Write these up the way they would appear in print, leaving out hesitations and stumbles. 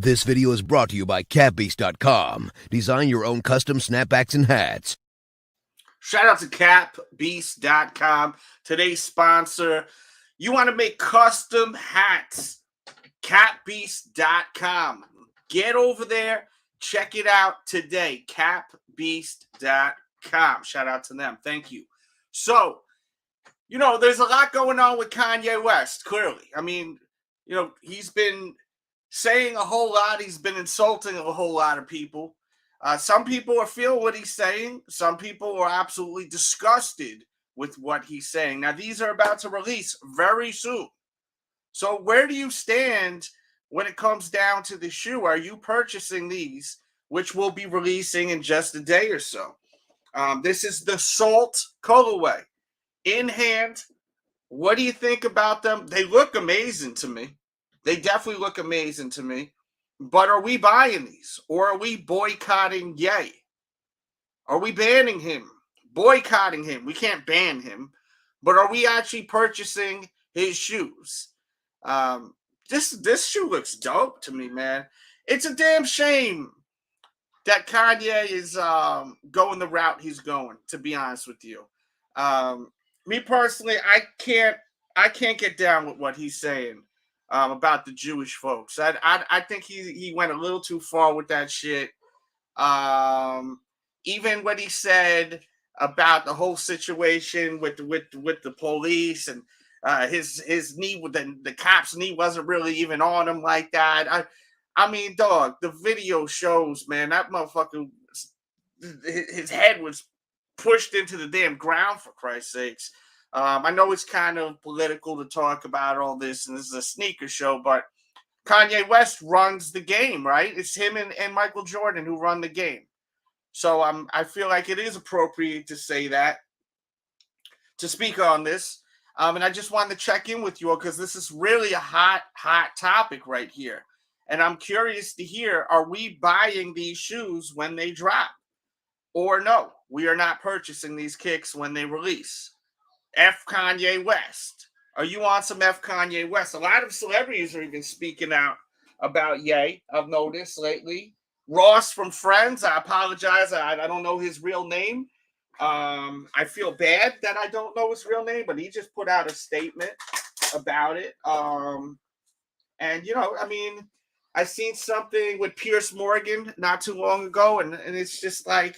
This video is brought to you by CapBeast.com. Design your own custom snapbacks and hats. Shout out to CapBeast.com, today's sponsor. You want to make custom hats? CapBeast.com. Get over there, check it out today. CapBeast.com. Shout out to them. Thank you. So, there's a lot going on with Kanye West, clearly. I mean, he's been saying a whole lot. He's been insulting a whole lot of people. Some people are feeling what he's saying. Some people are absolutely disgusted with what he's saying. Now, these are about to release very soon. So where do you stand when it comes down to the shoe? Are you purchasing these, which will be releasing in just a day or so? This is the Salt colorway. In hand, what do you think about them? They look amazing to me. They definitely look amazing to me. But are we buying these? Or are we boycotting Ye? Are we banning him? Boycotting him? We can't ban him. But are we actually purchasing his shoes? This shoe looks dope to me, man. It's a damn shame that Kanye is going the route he's going, to be honest with you. Me personally, I can't get down with what he's saying about the Jewish folks. I think he went a little too far with that shit. Even what he said about the whole situation with the police and his knee, with the cop's knee wasn't really even on him like that. I mean, dog, the video shows, man, that motherfucker, his head was pushed into the damn ground, for Christ's sakes. I know it's kind of political to talk about all this, and this is a sneaker show, but Kanye West runs the game, right? It's him and Michael Jordan who run the game. So I feel like it is appropriate to say that, to speak on this. And I just wanted to check in with you all because this is really a hot topic right here. And I'm curious to hear, are we buying these shoes when they drop? Or no, we are not purchasing these kicks when they release. F Kanye West. Are you on some F Kanye West? A lot of celebrities are even speaking out about Ye, I've noticed lately. Ross from Friends, I apologize. I don't know his real name. I feel bad that I don't know his real name, but he just put out a statement about it. I seen something with Piers Morgan not too long ago, and it's just like,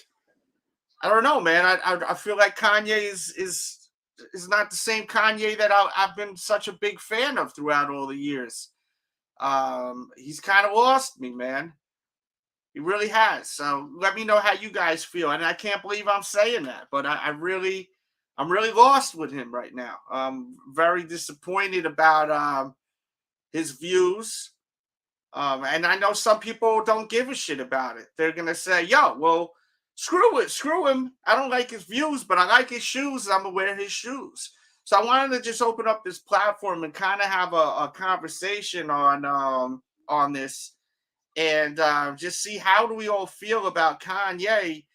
I don't know, man. I feel like Kanye is not the same Kanye that I've been such a big fan of throughout all the years. He's kind of lost me, man. He really has. So let me know how you guys feel. And I can't believe I'm saying that, but I'm really lost with him right now. I'm very disappointed about his views. And I know some people don't give a shit about it. They're going to say, yo, well, screw him. I don't like his views, but I like his shoes. I'm going to wear his shoes. So I wanted to just open up this platform and kind of have a conversation on this and just see how do we all feel about Kanye,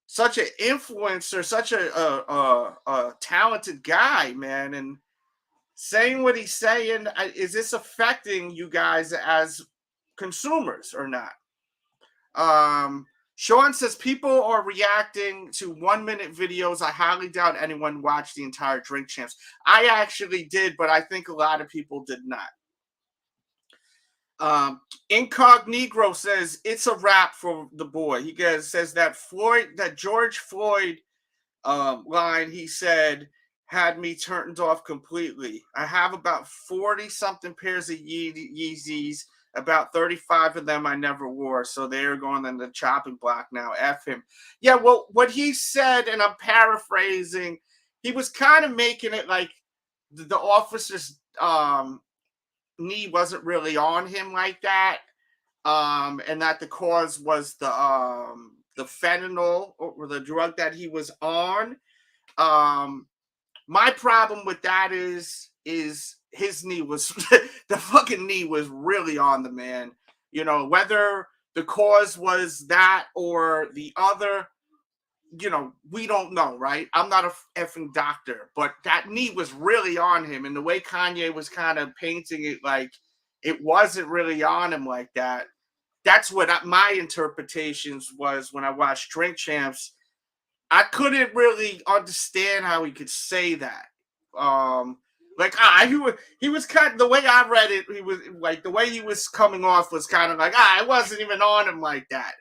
such an influencer, such a talented guy, man, and saying what he's saying. Is this affecting you guys as consumers or not? Sean says people are reacting to 1-minute videos. I highly doubt anyone watched the entire Drink Champs. I actually did, but I think a lot of people did not. Incognito says it's a wrap for the boy. He says that George Floyd line he said had me turned off completely. I have about 40-something pairs of Yeezys. About 35 of them I never wore, so they're going in the chopping block now. F him. Yeah, well, what he said, and I'm paraphrasing, he was kind of making it like the officer's knee wasn't really on him like that, and that the cause was the fentanyl or the drug that he was on. My problem with that is his knee was the fucking knee was really on the man. Whether the cause was that or the other, we don't know, right? I'm not a effing doctor, but that knee was really on him. And the way Kanye was kind of painting it like it wasn't really on him like that. That's what my interpretations was when I watched Drink Champs. I couldn't really understand how he could say that. Like he was kind of, the way I read it, he was like, the way he was coming off was kind of like, I wasn't even on him like that.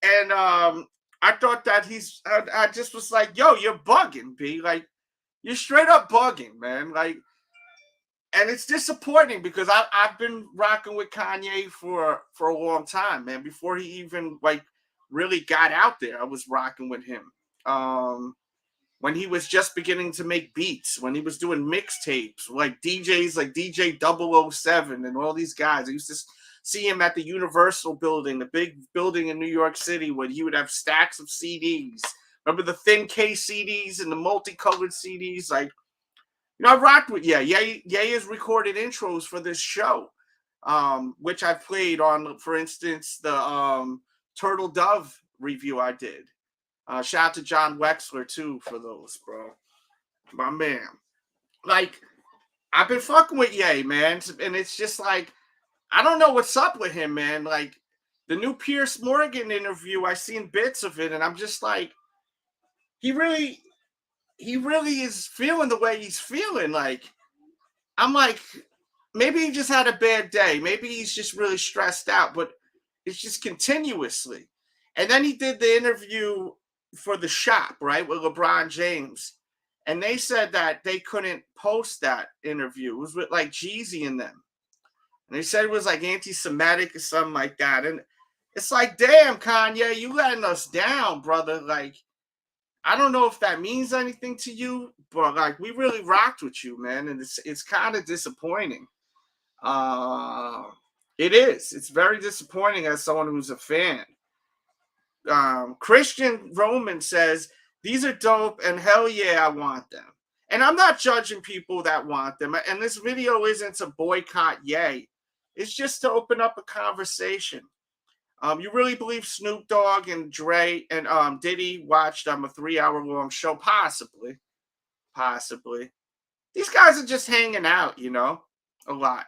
And I thought that I just was like, yo, you're bugging, B. Like, you're straight up bugging, man. Like, and it's disappointing because I've been rocking with Kanye for a long time, man. Before he even like really got out there, I was rocking with him. When he was just beginning to make beats, when he was doing mixtapes, like DJs like DJ 007 and all these guys. I used to see him at the Universal building, the big building in New York City, where he would have stacks of CDs. Remember the thin case CDs and the multicolored CDs? Like, you know, I rocked with Ye has recorded intros for this show, which I played on, for instance, the Turtle Dove review I did. Shout out to John Wexler, too, for those, bro. My man. Like, I've been fucking with Ye, man. And it's just like, I don't know what's up with him, man. Like, the new Piers Morgan interview, I seen bits of it, and I'm just like, he really is feeling the way he's feeling. Like, I'm like, maybe he just had a bad day. Maybe he's just really stressed out, but it's just continuously. And then he did the interview for The Shop, right, with LeBron James. And they said that they couldn't post that interview. It was with like Yeezy and them. And they said it was like anti-Semitic or something like that. And it's like, damn, Kanye, you letting us down, brother. Like, I don't know if that means anything to you, but like, we really rocked with you, man. And it's kind of disappointing. It is. It's very disappointing as someone who's a fan. Christian Roman says, these are dope and hell yeah, I want them. And I'm not judging people that want them. And this video isn't to boycott Ye. It's just to open up a conversation. You really believe Snoop Dogg and Dre and Diddy watched a 3-hour-long show? Possibly. These guys are just hanging out, you know, a lot.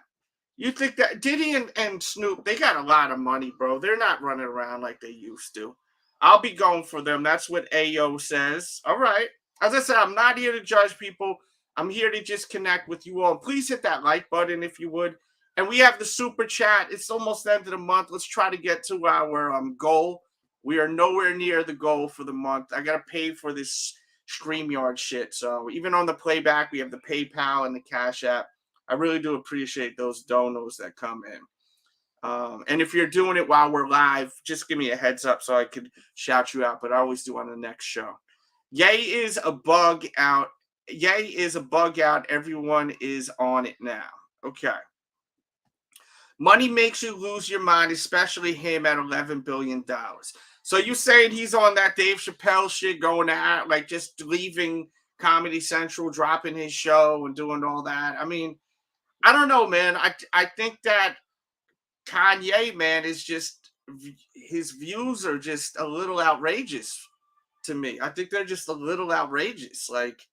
You think that Diddy and Snoop, they got a lot of money, bro. They're not running around like they used to. I'll be going for them. That's what Ayo says. All right. As I said, I'm not here to judge people. I'm here to just connect with you all. Please hit that like button if you would. And we have the super chat. It's almost the end of the month. Let's try to get to our goal. We are nowhere near the goal for the month. I got to pay for this StreamYard shit. So even on the playback, we have the PayPal and the Cash App. I really do appreciate those donos that come in. And if you're doing it while we're live, just give me a heads up so I could shout you out. But I always do on the next show. Ye is a bug out. Ye is a bug out. Everyone is on it now. Okay. Money makes you lose your mind, especially him at $11 billion. So you saying he's on that Dave Chappelle shit, going out, like just leaving Comedy Central, dropping his show and doing all that? I mean, I don't know, man. I think that Kanye, man, is just, his views are just a little outrageous to me. I think they're just a little outrageous. Like,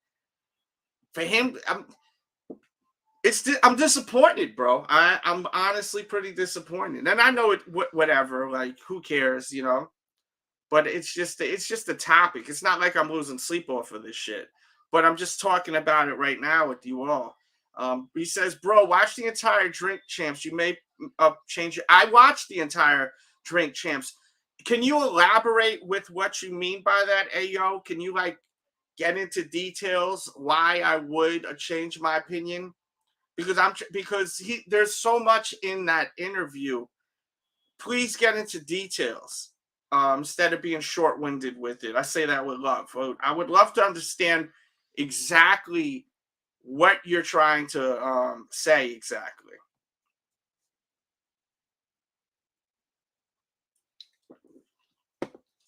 for him, I'm disappointed, bro. I'm honestly pretty disappointed. And I know it, whatever, like, who cares, you know? But it's just a topic. It's not like I'm losing sleep off of this shit. But I'm just talking about it right now with you all. He says, bro, watch the entire Drink Champs. You may change it. I watched the entire Drink Champs. Can you elaborate with what you mean by that, Ayo? Can you, like, get into details why I would change my opinion? Because there's so much in that interview. Please get into details instead of being short-winded with it. I say that with love. I would love to understand exactly what you're trying to say exactly.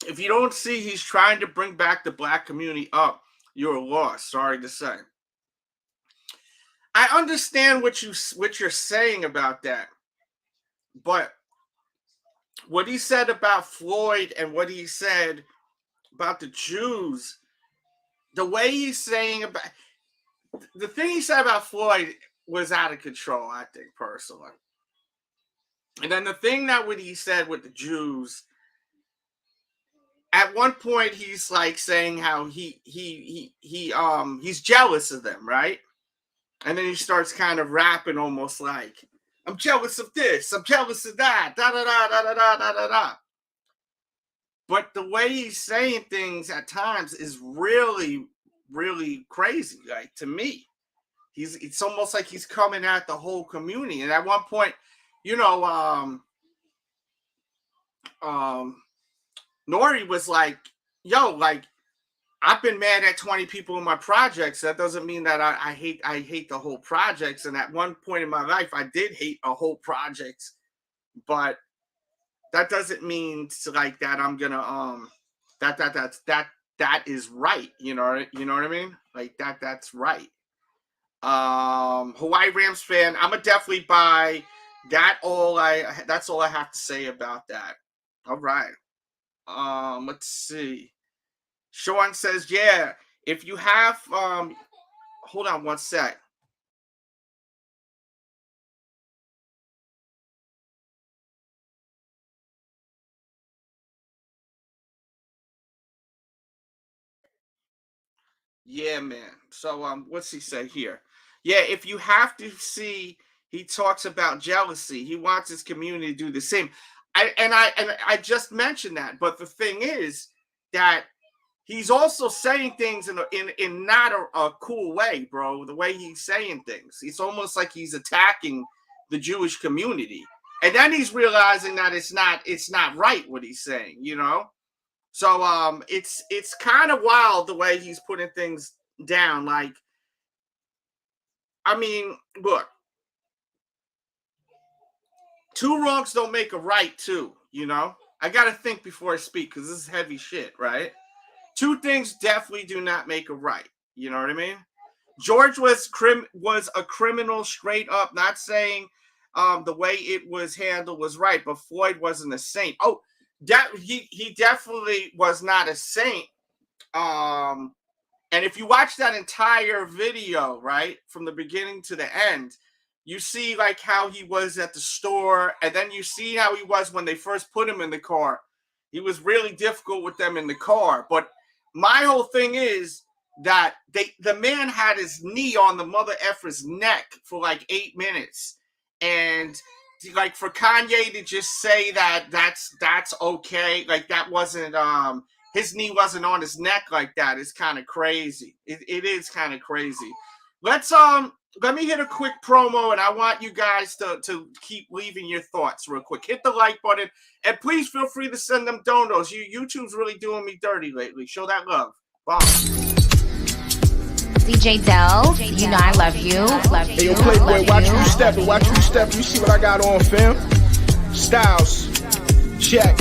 If you don't see he's trying to bring back the black community up, you're lost. Sorry to say. I understand what you're saying about that, but what he said about Floyd and what he said about the Jews, the way he's saying about the thing he said about Floyd was out of control, I think, personally. And then the thing that what he said with the Jews, at one point he's like saying how he's jealous of them, right? And then he starts kind of rapping almost like, I'm jealous of this, I'm jealous of that, da da da da da da da da da. But the way he's saying things at times is really, really crazy. Like, to me, it's almost like he's coming at the whole community. And at one point, you know, Nori was like, yo, like, I've been mad at 20 people in my projects. That doesn't mean that I hate the whole projects. And at one point in my life, I did hate a whole projects, but that doesn't mean like that I'm gonna that is right. You know what I mean? Like that's right. Hawaii Rams fan, I'm gonna definitely buy that. That's all I have to say about that. All right. Let's see. Sean says, yeah, if you have hold on one sec. Yeah, man. So what's he say here? Yeah, if you have to see, he talks about jealousy. He wants his community to do the same. I just mentioned that, but the thing is that he's also saying things in not a cool way, bro. The way he's saying things, it's almost like he's attacking the Jewish community, and then he's realizing that it's not right what he's saying, you know. So it's kind of wild the way he's putting things down. Like, I mean, look, two wrongs don't make a right, too. You know, I gotta think before I speak because this is heavy shit, right? Two things definitely do not make a right. You know what I mean? George was a criminal straight up. Not saying the way it was handled was right, but Floyd wasn't a saint. Oh, that he definitely was not a saint. And if you watch that entire video, right, from the beginning to the end, you see like how he was at the store, and then you see how he was when they first put him in the car. He was really difficult with them in the car. But my whole thing is that the man had his knee on the mother effer's neck for like 8 minutes. And like for Kanye to just say that that's okay, like that wasn't his knee wasn't on his neck like that is kind of crazy. It is kind of crazy. Let me hit a quick promo, and I want you guys to keep leaving your thoughts real quick. Hit the like button, and please feel free to send them donos. YouTube's really doing me dirty lately. Show that love. Bye. DJ Delz, you know I love you. Hey, yo, Playboy, watch who stepping. Watch who stepping. You see what I got on, fam? Styles. Check.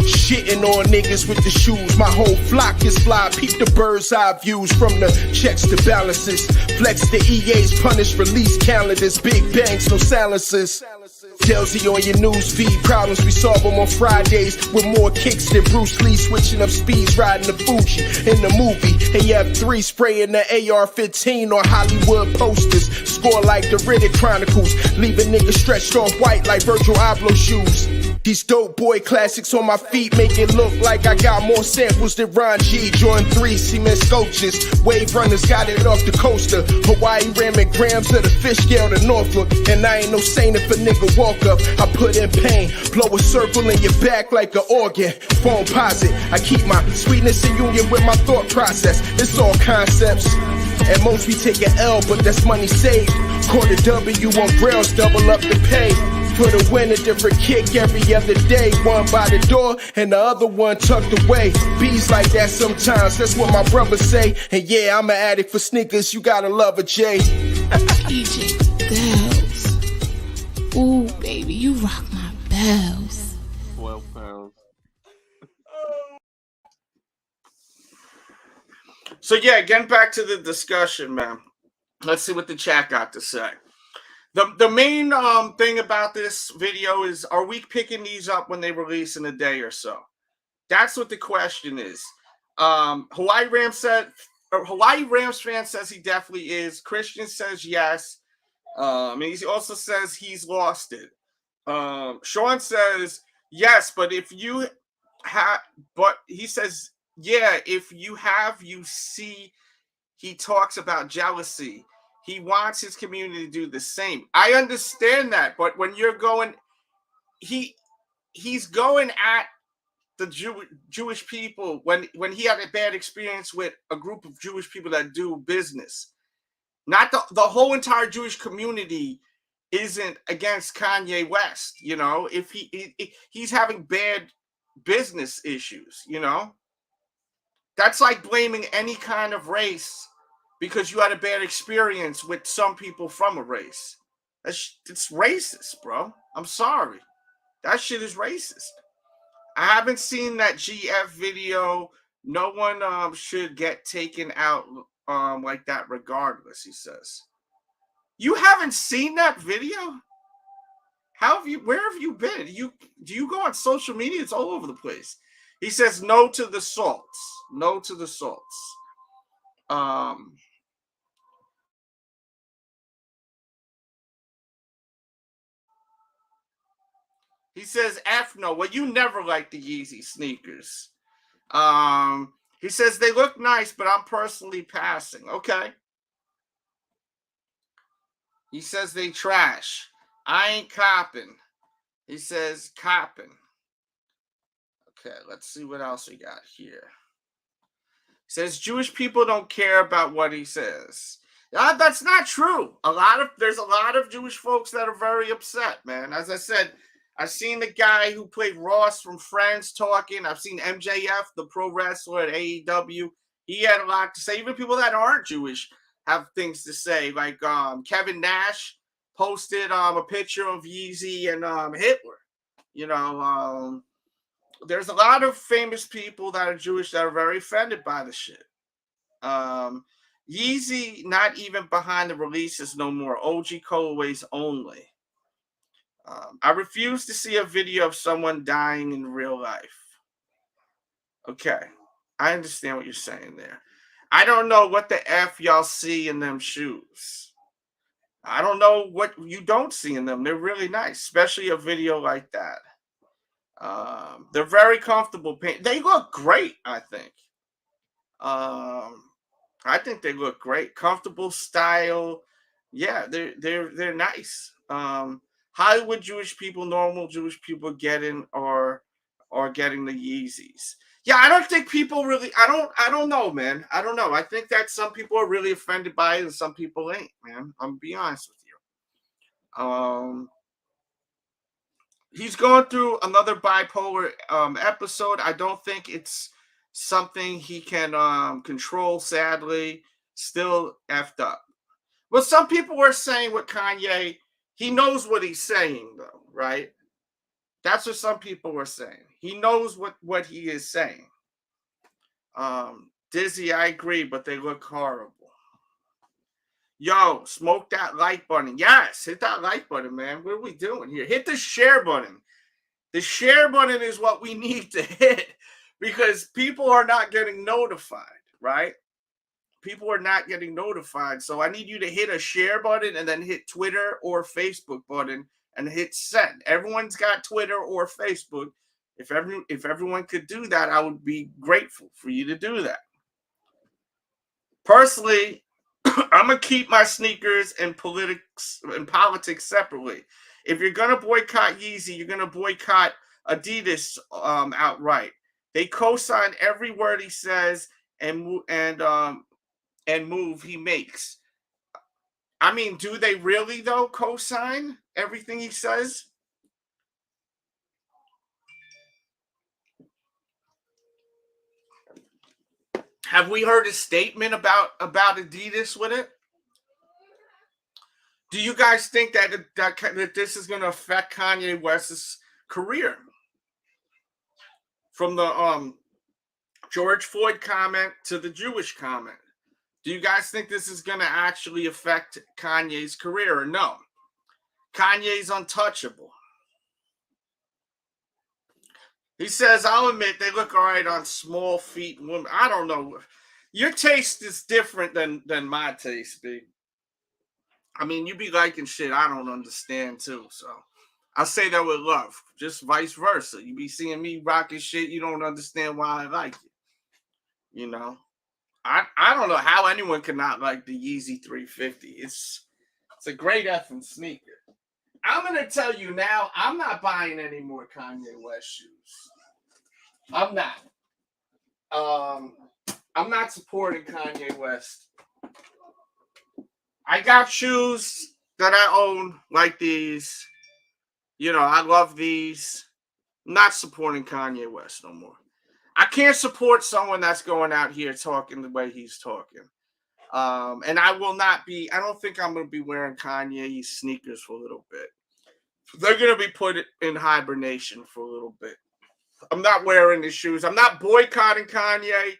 Shitting on niggas with the shoes. My whole flock is fly. Peep the bird's eye views from the checks to balances. Flex the EA's punish release calendars. Big bangs, no silences. Delzy on your news feed. Problems we solve them on Fridays with more kicks than Bruce Lee. Switching up speeds, riding the Fuji in the movie. And you have 3 spraying the AR-15 on Hollywood posters. Score like the Riddick Chronicles. Leave a nigga stretched off white like Virgil Abloh shoes. These dope boy classics on my feet make it look like I got more samples than Ron G. Jordan 3, cement sculptures. Wave runners got it off the coaster. Hawaii ramming grams of the fish scale to Norfolk. And I ain't no saint if a nigga walk up. I put in pain. Blow a circle in your back like an organ. Phone posit. I keep my sweetness in union with my thought process. It's all concepts. At most we take an L, but that's money saved. Quarter W on grills, double up the pay. For the win, a different kick every other day. One by the door and the other one tucked away. Bees like that sometimes, that's what my brothers say. And yeah, I'm an addict for sneakers, you gotta love a J. DJ Delz. Ooh, baby, you rock my bells. 12 pounds. So yeah, getting back to the discussion, man. Let's see what the chat got to say. The main thing about this video is, are we picking these up when they release in a day or so? That's what the question is. Hawaii Rams fan says he definitely is. Christian says yes. And he also says he's lost it. Sean says, yes, but if you have, but he says, yeah, if you have, you see, he talks about jealousy. He wants his community to do the same. I understand that, but when you're going, he's going at the Jewish people when he had a bad experience with a group of Jewish people that do business. Not the whole entire Jewish community isn't against Kanye West, you know. If he's having bad business issues, you know, that's like blaming any kind of race because you had a bad experience with some people from a race. It's racist, bro. I'm sorry. That shit is racist. I haven't seen that GF video. No one should get taken out like that regardless, he says. You haven't seen that video? Where have you been? Do you go on social media? It's all over the place. He says no to the salts. No to the salts. He says F no. Well, you never liked the Yeezy sneakers. He says they look nice, but I'm personally passing. Okay. He says they trash. I ain't copping. He says copping. Okay, let's see what else we got here. He says Jewish people don't care about what he says. That's not true. There's a lot of Jewish folks that are very upset, man. As I said, I've seen the guy who played Ross from Friends talking. I've seen MJF, the pro wrestler at AEW. He had a lot to say. Even people that aren't Jewish have things to say. Like Kevin Nash posted a picture of Yeezy and Hitler. You know, there's a lot of famous people that are Jewish that are very offended by the shit. Yeezy not even behind the releases no more. OG colorways only. I refuse to see a video of someone dying in real life. Okay, I understand what you're saying there. I don't know what the F y'all see in them shoes. I don't know what you don't see in them. They're really nice, especially a video like that. They're very comfortable. They look great, I think. I think they look great. Comfortable style. Yeah, they're nice. Hollywood Jewish people, normal Jewish people getting or getting the Yeezys. Yeah, I don't think people really. I don't know, man. I don't know. I think that some people are really offended by it, and some people ain't, man. I'm gonna be honest with you. He's going through another bipolar episode. I don't think it's something he can control. Sadly, still effed up. Well, some people were saying with Kanye, he knows what he's saying, though, right? That's what some people were saying. He knows what he is saying. Dizzy, I agree, but they look horrible. Yo, smoke that like button. Yes, hit that like button, man. What are we doing here? Hit the share button. The share button is what we need to hit because people are not getting notified, right? People are not getting notified. So I need you to hit a share button and then hit Twitter or Facebook button and hit send. Everyone's got Twitter or Facebook. If everyone could do that, I would be grateful for you to do that. Personally, I'm gonna keep my sneakers and politics separately. If you're gonna boycott Yeezy, you're gonna boycott Adidas outright. They co-sign every word he says and move he makes. I mean, do they really though co-sign everything he says? Have we heard a statement about Adidas with it? Do you guys think that this is going to affect Kanye West's career? From the George Floyd comment to the Jewish comment, do you guys think this is going to actually affect Kanye's career or no? Kanye's untouchable. He says, I'll admit they look all right on small feet women. I don't know. Your taste is different than my taste, B. I mean, you be liking shit I don't understand too. So I'll say that with love. Just vice versa. You be seeing me rocking shit, you don't understand why I like it. You know? I don't know how anyone could not like the Yeezy 350. It's a great effing sneaker. I'm gonna tell you now, I'm not buying any more Kanye West shoes. I'm not. I'm not supporting Kanye West. I got shoes that I own like these. You know, I love these. I'm not supporting Kanye West no more. I can't support someone that's going out here talking the way he's talking. And I will not be, I don't think I'm going to be wearing Kanye's sneakers for a little bit. They're going to be put in hibernation for a little bit. I'm not wearing his shoes. I'm not boycotting Kanye.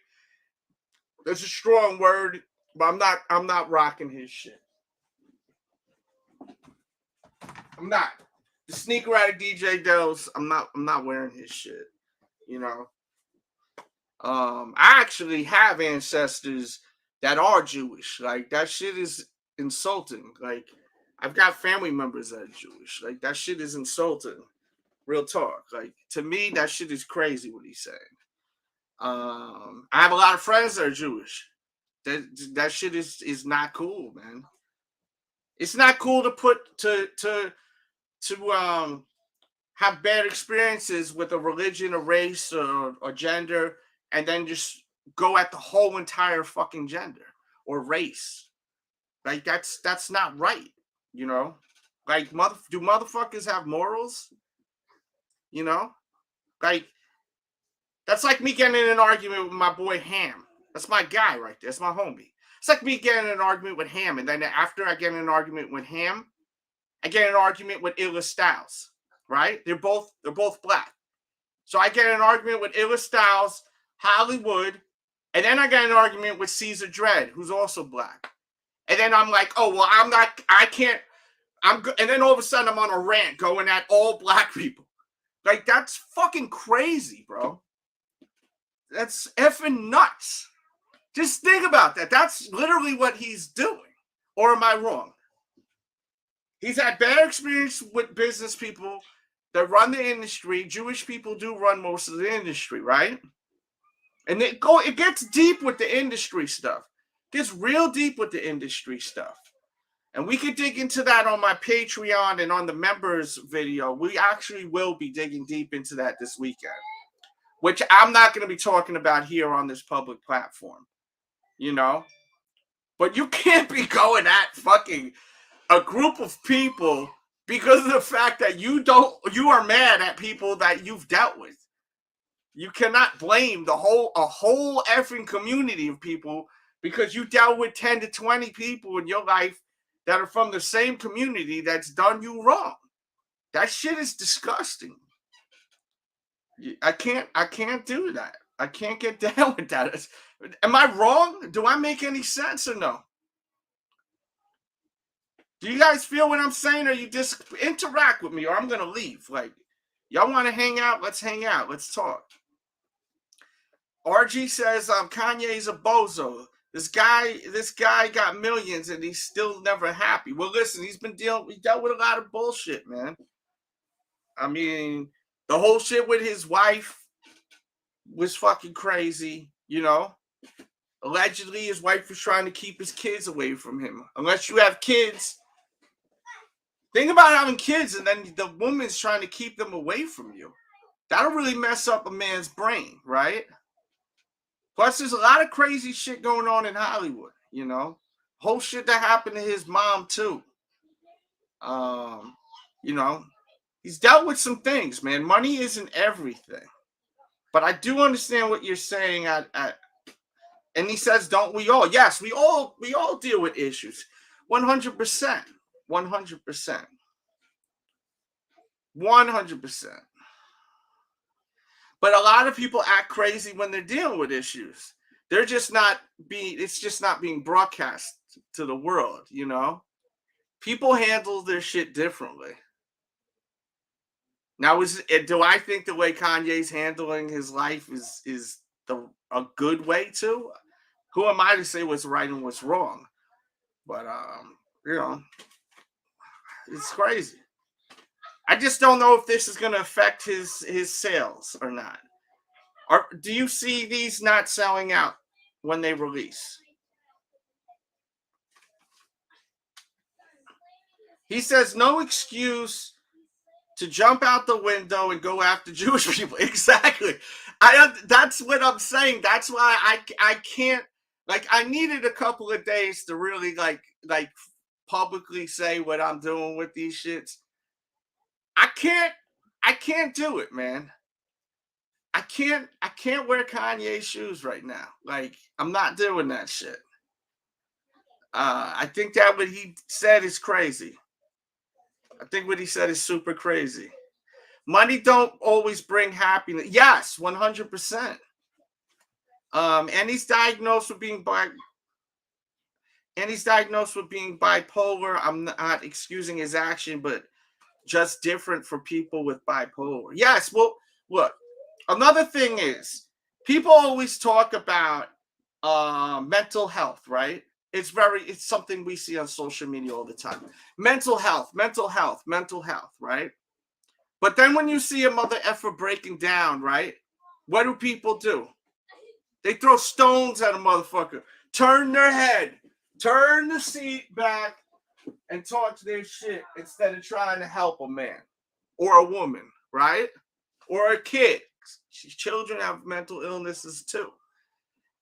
That's a strong word, but I'm not rocking his shit. I'm not. The sneaker out of DJDELZ, I'm not wearing his shit. You know. I actually have ancestors that are Jewish. Like, that shit is insulting. Like, I've got family members that are Jewish. Like, that shit is insulting. Real talk. Like, to me, that shit is crazy what he's saying. I have a lot of friends that are Jewish. That shit is not cool, man. It's not cool to put to have bad experiences with a religion, a race, or gender, and then just go at the whole entire fucking gender or race. Like, that's not right, you know? Like, do motherfuckers have morals? You know? Like, that's like me getting in an argument with my boy Ham. That's my guy right there. That's my homie. It's like me getting in an argument with Ham, and then after I get in an argument with Ham, I get in an argument with Illa Styles, right? They're both black. So I get in an argument with Illa Styles, Hollywood, and then I get in an argument with Caesar Dredd, who's also black. And then I'm like, oh, well, and then all of a sudden I'm on a rant going at all black people. Like, that's fucking crazy, bro. That's effing nuts. Just think about that. That's literally what he's doing. Or am I wrong? He's had bad experience with business people that run the industry. Jewish people do run most of the industry, right? And it gets deep with the industry stuff. It gets real deep with the industry stuff. And we could dig into that on my Patreon and on the members video. We actually will be digging deep into that this weekend, which I'm not going to be talking about here on this public platform, you know? But you can't be going at fucking a group of people because of the fact that you are mad at people that you've dealt with. You cannot blame a whole effing community of people because you dealt with 10 to 20 people in your life that are from the same community that's done you wrong. That shit is disgusting. I can't do that. I can't get down with that. Am I wrong? Do I make any sense or no? Do you guys feel what I'm saying, or you just interact with me, or I'm gonna leave? Like, y'all want to hang out? Let's hang out. Let's talk. RG says, Kanye's a bozo. This guy got millions and he's still never happy. Well, listen, he dealt with a lot of bullshit, man. I mean, the whole shit with his wife was fucking crazy, you know? Allegedly, his wife was trying to keep his kids away from him. Unless you have kids. Think about having kids and then the woman's trying to keep them away from you. That'll really mess up a man's brain, right? Plus, there's a lot of crazy shit going on in Hollywood, you know? Whole shit that happened to his mom, too. You know, he's dealt with some things, man. Money isn't everything. But I do understand what you're saying and he says, don't we all? Yes, we all deal with issues. 100%. 100%. 100%. But a lot of people act crazy when they're dealing with issues. It's just not being broadcast to the world, you know? People handle their shit differently. Now, do I think the way Kanye's handling his life is a good way to? Who am I to say what's right and what's wrong? But, you know, it's crazy. I just don't know if this is going to affect his sales or not. Or do you see these not selling out when they release? He says no excuse to jump out the window and go after Jewish people. Exactly. That's what I'm saying. That's why I can't, like, I needed a couple of days to really like publicly say what I'm doing with these shits. I can't do it, man. I can't wear Kanye shoes right now. Like, I'm not doing that shit. I think that what he said is crazy. I think what he said is super crazy. Money don't always bring happiness. Yes, 100%. And he's diagnosed with being bipolar. I'm not excusing his action, but just different for people with bipolar. Yes, well, look, another thing is people always talk about mental health, right? It's something we see on social media all the time. Mental health, right? But then when you see a mother effer breaking down, right? What do people do? They throw stones at a motherfucker, turn their head, turn the seat back, and talk their shit instead of trying to help a man or a woman, right? Or a kid. Children have mental illnesses too.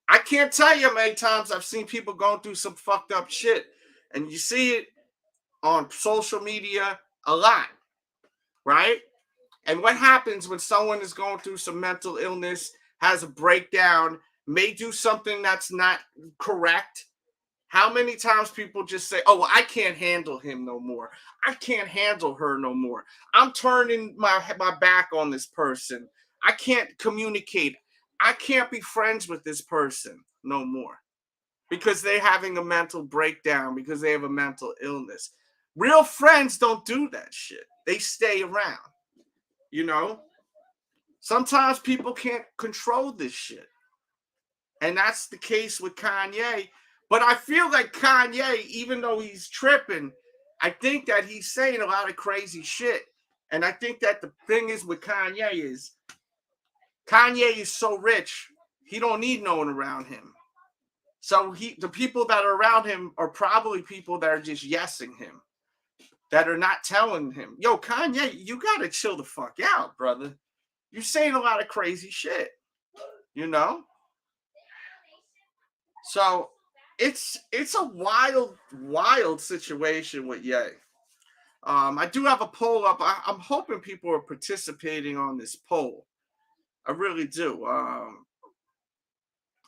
I can't tell you how many times I've seen people going through some fucked up shit, and you see it on social media a lot, right? And what happens when someone is going through some mental illness, has a breakdown, may do something that's not correct? How many times people just say, oh, well, I can't handle him no more. I can't handle her no more. I'm turning my back on this person. I can't communicate. I can't be friends with this person no more because they're having a mental breakdown, because they have a mental illness. Real friends don't do that shit. They stay around, you know? Sometimes people can't control this shit. And that's the case with Kanye. But I feel like Kanye, even though he's tripping, I think that he's saying a lot of crazy shit. And I think that the thing is with Kanye is so rich, he don't need no one around him. So the people that are around him are probably people that are just yesing him, that are not telling him, yo, Kanye, you got to chill the fuck out, brother. You're saying a lot of crazy shit, you know? So it's a wild situation with Ye. I do have a poll up. I'm hoping people are participating on this poll. I really do.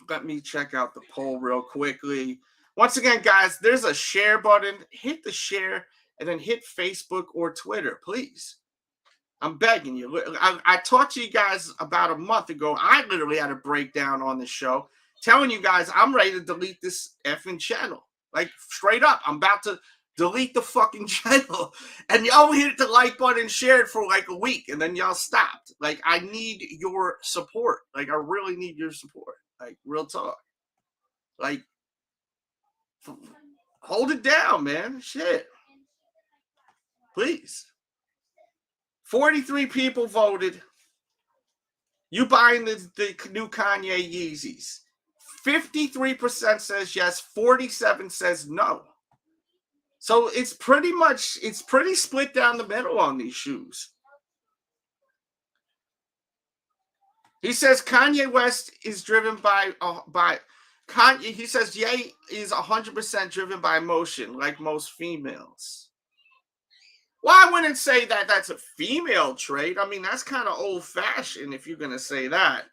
Let me check out the poll real quickly. Once again, guys, there's a share button. Hit the share and then hit Facebook or Twitter, please. I'm begging you. I talked to you guys about a month ago. I literally had a breakdown on the show telling you guys I'm ready to delete this effing channel. Like, straight up, I'm about to delete the fucking channel. And y'all hit the like button and shared for like a week, and then y'all stopped. Like, I need your support. Like, I really need your support. Like, real talk. Like, hold it down, man. Shit. Please. 43 people voted. You buying the new Kanye Yeezys. 53% says yes, 47 says no. So it's pretty split down the middle on these shoes. He says Kanye West is driven by Kanye. He says Ye is 100% driven by emotion, like most females. Well, I wouldn't say that that's a female trait. I mean, that's kind of old-fashioned if you're gonna say that.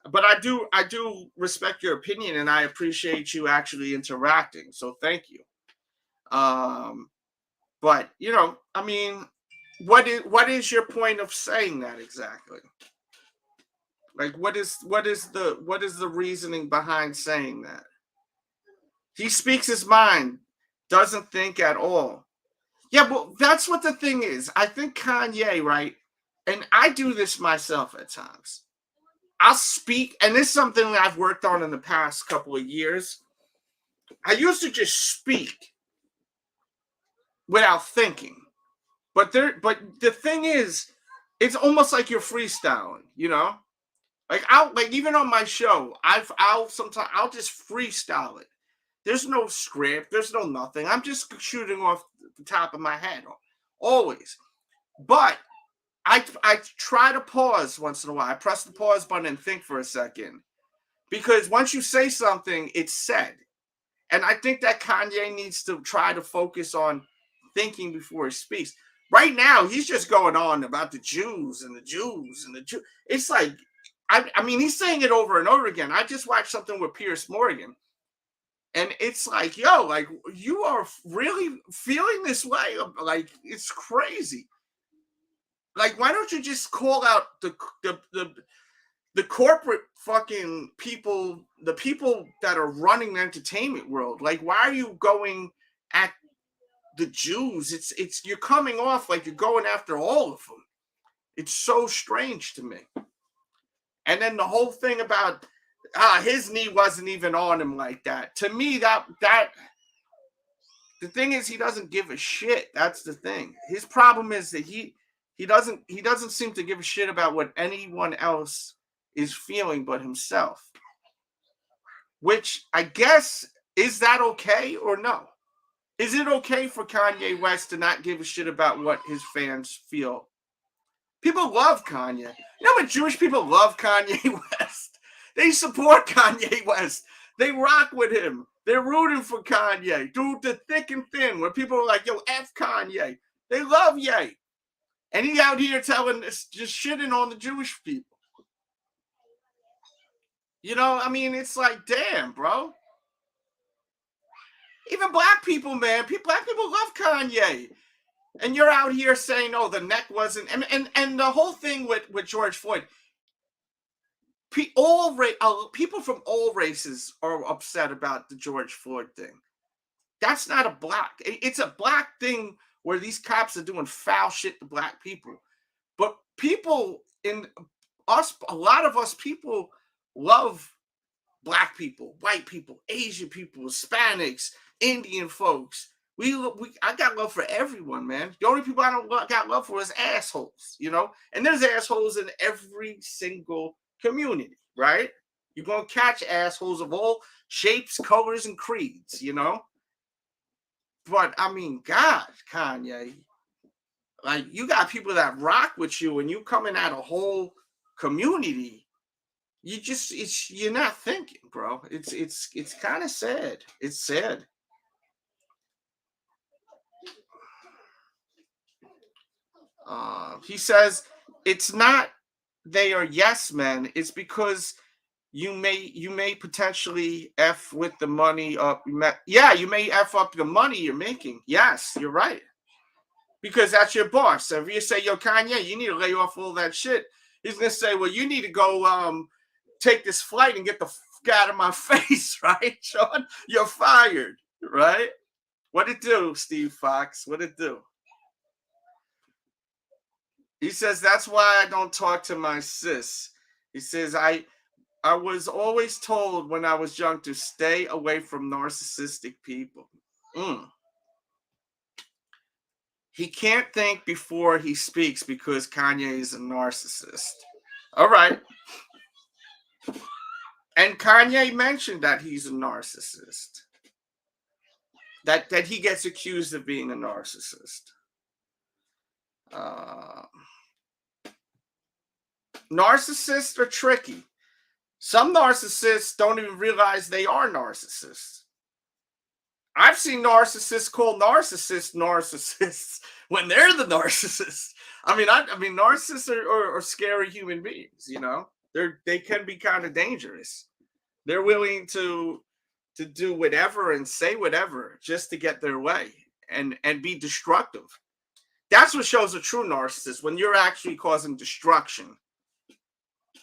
But I do respect your opinion, and I appreciate you actually interacting. So thank you. But you know, I mean, what is your point of saying that exactly? Like, what is the reasoning behind saying that? He speaks his mind, doesn't think at all. Yeah, but that's what the thing is. I think Kanye, right? And I do this myself at times. I'll speak, and this is something that I've worked on in the past couple of years. I used to just speak without thinking. But the thing is, it's almost like you're freestyling, you know? Like even on my show, I'll sometimes I'll just freestyle it. There's no script, there's no nothing. I'm just shooting off the top of my head always. But I try to pause once in a while. I press the pause button and think for a second. Because once you say something, it's said. And I think that Kanye needs to try to focus on thinking before he speaks. Right now, he's just going on about the Jews and the Jews and the Jews. It's like, I mean, he's saying it over and over again. I just watched something with Piers Morgan. And it's like, yo, like, you are really feeling this way. Like, it's crazy. Like, why don't you just call out the corporate fucking people, the people that are running the entertainment world? Like, why are you going at the Jews? It's you're coming off like you're going after all of them. It's so strange to me. And then the whole thing about his knee wasn't even on him like that. To me, that the thing is, he doesn't give a shit. That's the thing. His problem is that he doesn't seem to give a shit about what anyone else is feeling but himself. Which I guess, is that okay or no? Is it okay for Kanye West to not give a shit about what his fans feel? People love Kanye. You know what Jewish people love Kanye West? They support Kanye West. They rock with him. They're rooting for Kanye. Through the thick and thin. When people are like, yo, F Kanye. They love Ye. And he out here telling this, just shitting on the Jewish people. You know, I mean, it's like, damn, bro. Even black people, man. Black people love Kanye. And you're out here saying, oh, the neck wasn't. And the whole thing with George Floyd. People from all races are upset about the George Floyd thing. That's not a black. It's a black thing where these cops are doing foul shit to black people. But people in us, a lot of us people love black people, white people, Asian people, Hispanics, Indian folks. I got love for everyone, man. The only people I don't got love for is assholes, you know? And there's assholes in every single community, right? You're going to catch assholes of all shapes, colors, and creeds, you know? But, I mean, God, Kanye, like, you got people that rock with you and you coming at a whole community. You're not thinking, bro. It's kind of sad. It's sad. He says it's not they are yes men. It's because you may potentially F with the money up. Yeah, you may F up the money you're making. Yes, you're right. Because that's your boss. So if you say, yo, Kanye, you need to lay off all that shit, he's going to say, well, you need to go take this flight and get the fuck out of my face, right, Sean? You're fired, right? What it do, Steve Fox? What it do? He says, that's why I don't talk to my sis. He says, I was always told when I was young to stay away from narcissistic people. He can't think before he speaks because Kanye is a narcissist. All right. And Kanye mentioned that he's a narcissist. That he gets accused of being a narcissist. Narcissists are tricky. Some narcissists don't even realize they are narcissists. I've seen narcissists call narcissists when they're the narcissists. I mean, narcissists are scary human beings. You know, they can be kind of dangerous. They're willing to do whatever and say whatever just to get their way and be destructive. That's what shows a true narcissist, when you're actually causing destruction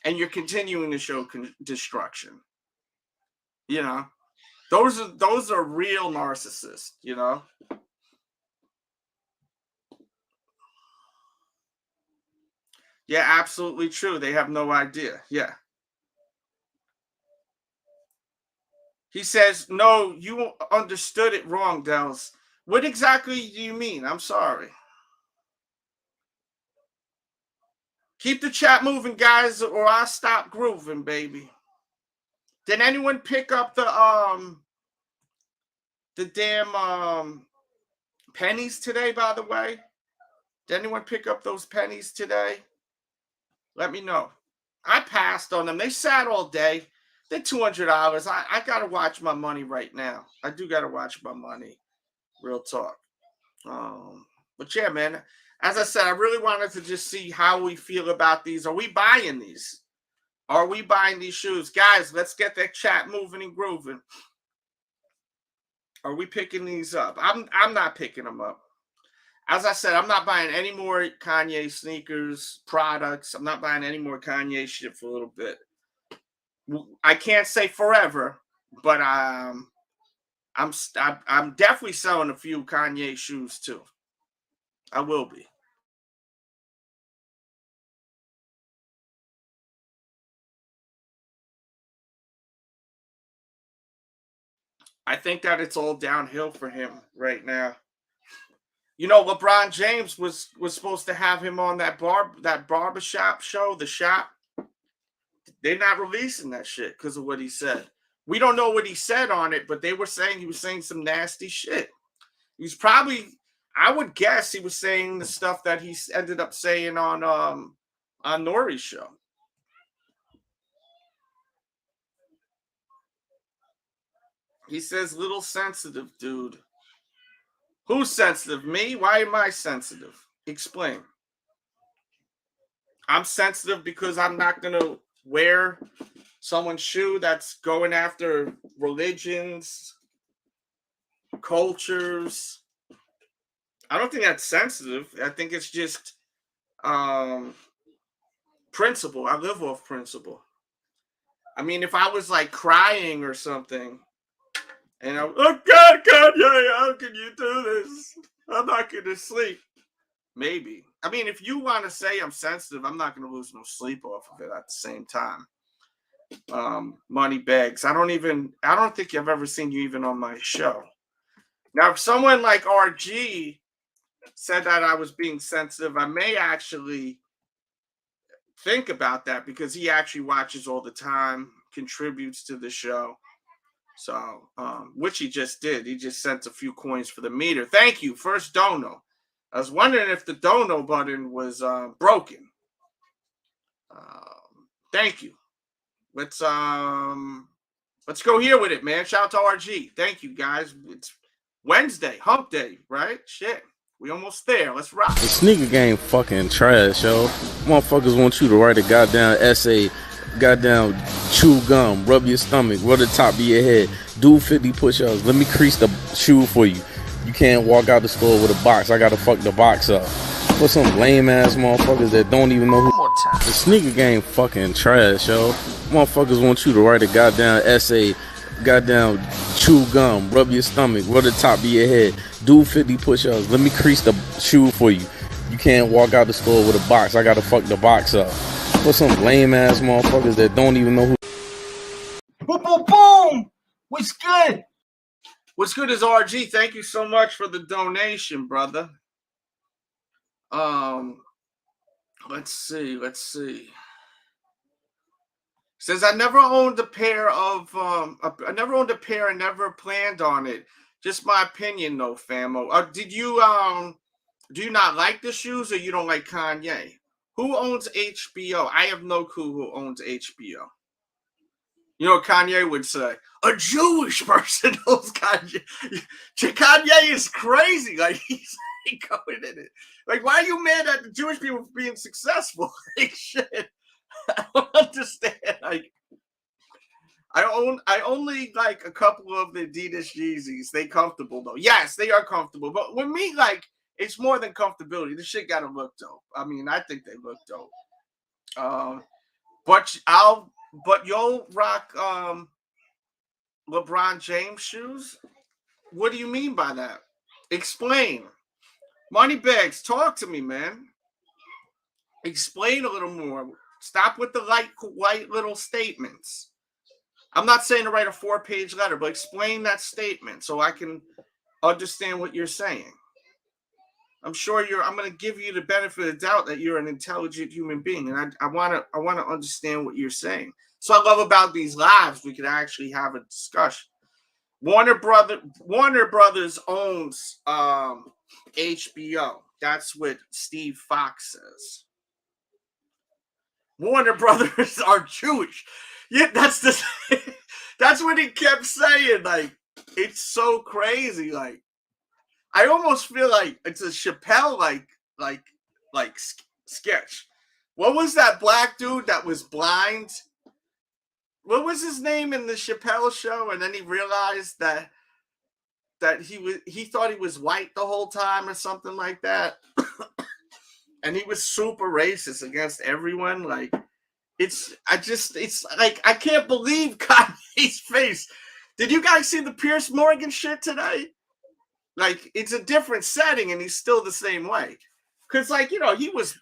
and you're continuing to show destruction. You know, those are real narcissists, you know. Yeah, absolutely true. They have no idea. Yeah. He says, no, you understood it wrong, Dels. What exactly do you mean? I'm sorry. Keep the chat moving, guys, or I'll stop grooving, baby. Did anyone pick up the damn pennies today, by the way? Did anyone pick up those pennies today? Let me know. I passed on them. They sat all day. They're $200. I got to watch my money right now. I do got to watch my money. Real talk. But yeah, man, as I said, I really wanted to just see how we feel about these. Are we buying these? Are we buying these shoes? Guys, let's get that chat moving and grooving. Are we picking these up? I'm not picking them up. As I said, I'm not buying any more Kanye sneakers, products. I'm not buying any more Kanye shit for a little bit. I can't say forever, but I'm definitely selling a few Kanye shoes too. I will be. I think that it's all downhill for him right now. You know, LeBron James was supposed to have him on that barbershop show, The Shop. They're not releasing that shit because of what he said. We don't know what he said on it, but they were saying he was saying some nasty shit. He's probably, I would guess he was saying the stuff that he ended up saying on Nori's show. He says, little sensitive, dude. Who's sensitive? Me? Why am I sensitive? Explain. I'm sensitive because I'm not going to wear someone's shoe that's going after religions, cultures. I don't think that's sensitive. I think it's just principle. I live off principle. I mean, if I was like crying or something, and I'm, oh God, Kanye, how can you do this? I'm not going to sleep. Maybe. I mean, if you want to say I'm sensitive, I'm not going to lose no sleep off of it at the same time. Money bags. I don't think I've ever seen you even on my show. Now, if someone like RG said that I was being sensitive, I may actually think about that because he actually watches all the time, contributes to the show. So, which he just did. He just sent a few coins for the meter. Thank you. First dono. I was wondering if the dono button was broken. Thank you. Let's go here with it, man. Shout out to RG. Thank you, guys. It's Wednesday, hump day, right? Shit. We almost there. Let's rock. The sneaker game fucking trash, yo. Motherfuckers want you to write a goddamn essay, goddamn chew gum, rub your stomach, rub the top of your head, do 50 push-ups. Let me crease the shoe for you. You can't walk out the store with a box. I gotta fuck the box up. For some lame ass motherfuckers that don't even know who. One more time. The sneaker game fucking trash, yo. Motherfuckers want you to write a goddamn essay, goddamn chew gum, rub your stomach, rub the top of your head, do 50 push-ups. Let me crease the shoe for you. You can't walk out the store with a box. I gotta fuck the box up. For some lame ass motherfuckers that don't even know who. Boom, boom, boom. What's good? What's good is RG. Thank you so much for the donation, brother. Let's see. Says I never owned a pair and never planned on it. Just my opinion, though, famo. Do you not like the shoes, or you don't like Kanye? Who owns HBO? I have no clue who owns HBO. You know what Kanye would say? A Jewish person owns Kanye. Kanye is crazy. Like, he's going in it. Like, why are you mad at the Jewish people for being successful? Like, shit. I don't understand. Like, I only like a couple of the Adidas Yeezys. They comfortable, though. Yes, they are comfortable. But with me, like, it's more than comfortability. This shit gotta look dope. I mean, I think they look dope. But you'll rock LeBron James shoes? What do you mean by that? Explain. Moneybags, talk to me, man. Explain a little more. Stop with the light little statements. I'm not saying to write a 4-page letter, but explain that statement so I can understand what you're saying. I'm going to give you the benefit of the doubt that you're an intelligent human being, and I want to understand what you're saying. So I love about these lives, we could actually have a discussion. Warner Brothers owns HBO. That's what Steve Fox says. Warner Brothers are Jewish. Yeah, that's what he kept saying. Like, it's so crazy. Like, I almost feel like it's a Chappelle like sketch. What was that black dude that was blind? What was his name in the Chappelle show? And then he realized that he thought he was white the whole time or something like that. And he was super racist against everyone. Like, it's like, I can't believe Kanye's face. Did you guys see the Piers Morgan shit today? Like, it's a different setting, and he's still the same way. Because, like, you know, he was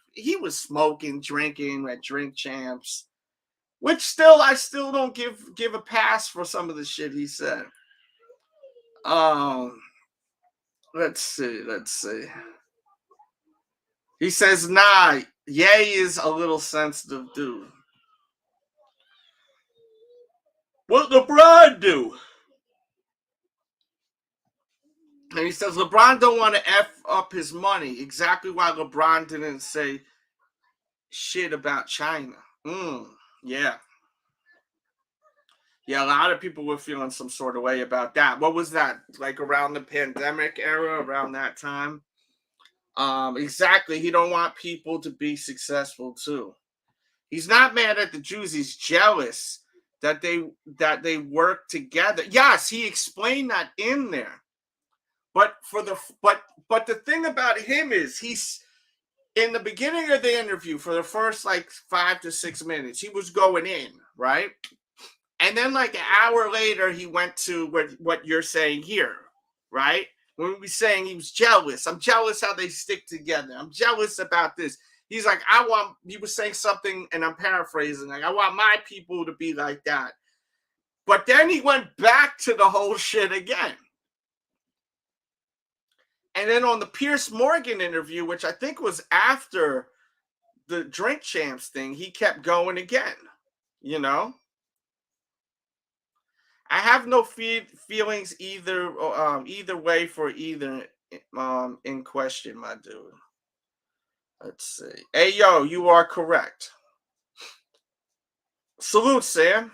smoking, drinking at Drink Champs, which I still don't give a pass for some of the shit he said. Let's see. He says, nah, Ye is a little sensitive dude. What LeBron do? And he says LeBron don't want to F up his money. Exactly why LeBron didn't say shit about China. Yeah. Yeah, a lot of people were feeling some sort of way about that. What was that? Like around the pandemic era, around that time? Exactly. He don't want people to be successful too. He's not mad at the Jews. He's jealous that they work together. Yes, he explained that in there. But the thing about him is he's in the beginning of the interview for the first like 5 to 6 minutes, he was going in, right? And then like an hour later, he went to what you're saying here, right? When we were saying he was jealous. I'm jealous how they stick together. I'm jealous about this. He's like, he was saying something, and I'm paraphrasing, like, I want my people to be like that. But then he went back to the whole shit again. And then on the Piers Morgan interview, which I think was after the Drink Champs thing, he kept going again, you know? I have no feelings either way for either in question, my dude. Let's see. Hey, yo, you are correct. Salute, Sam.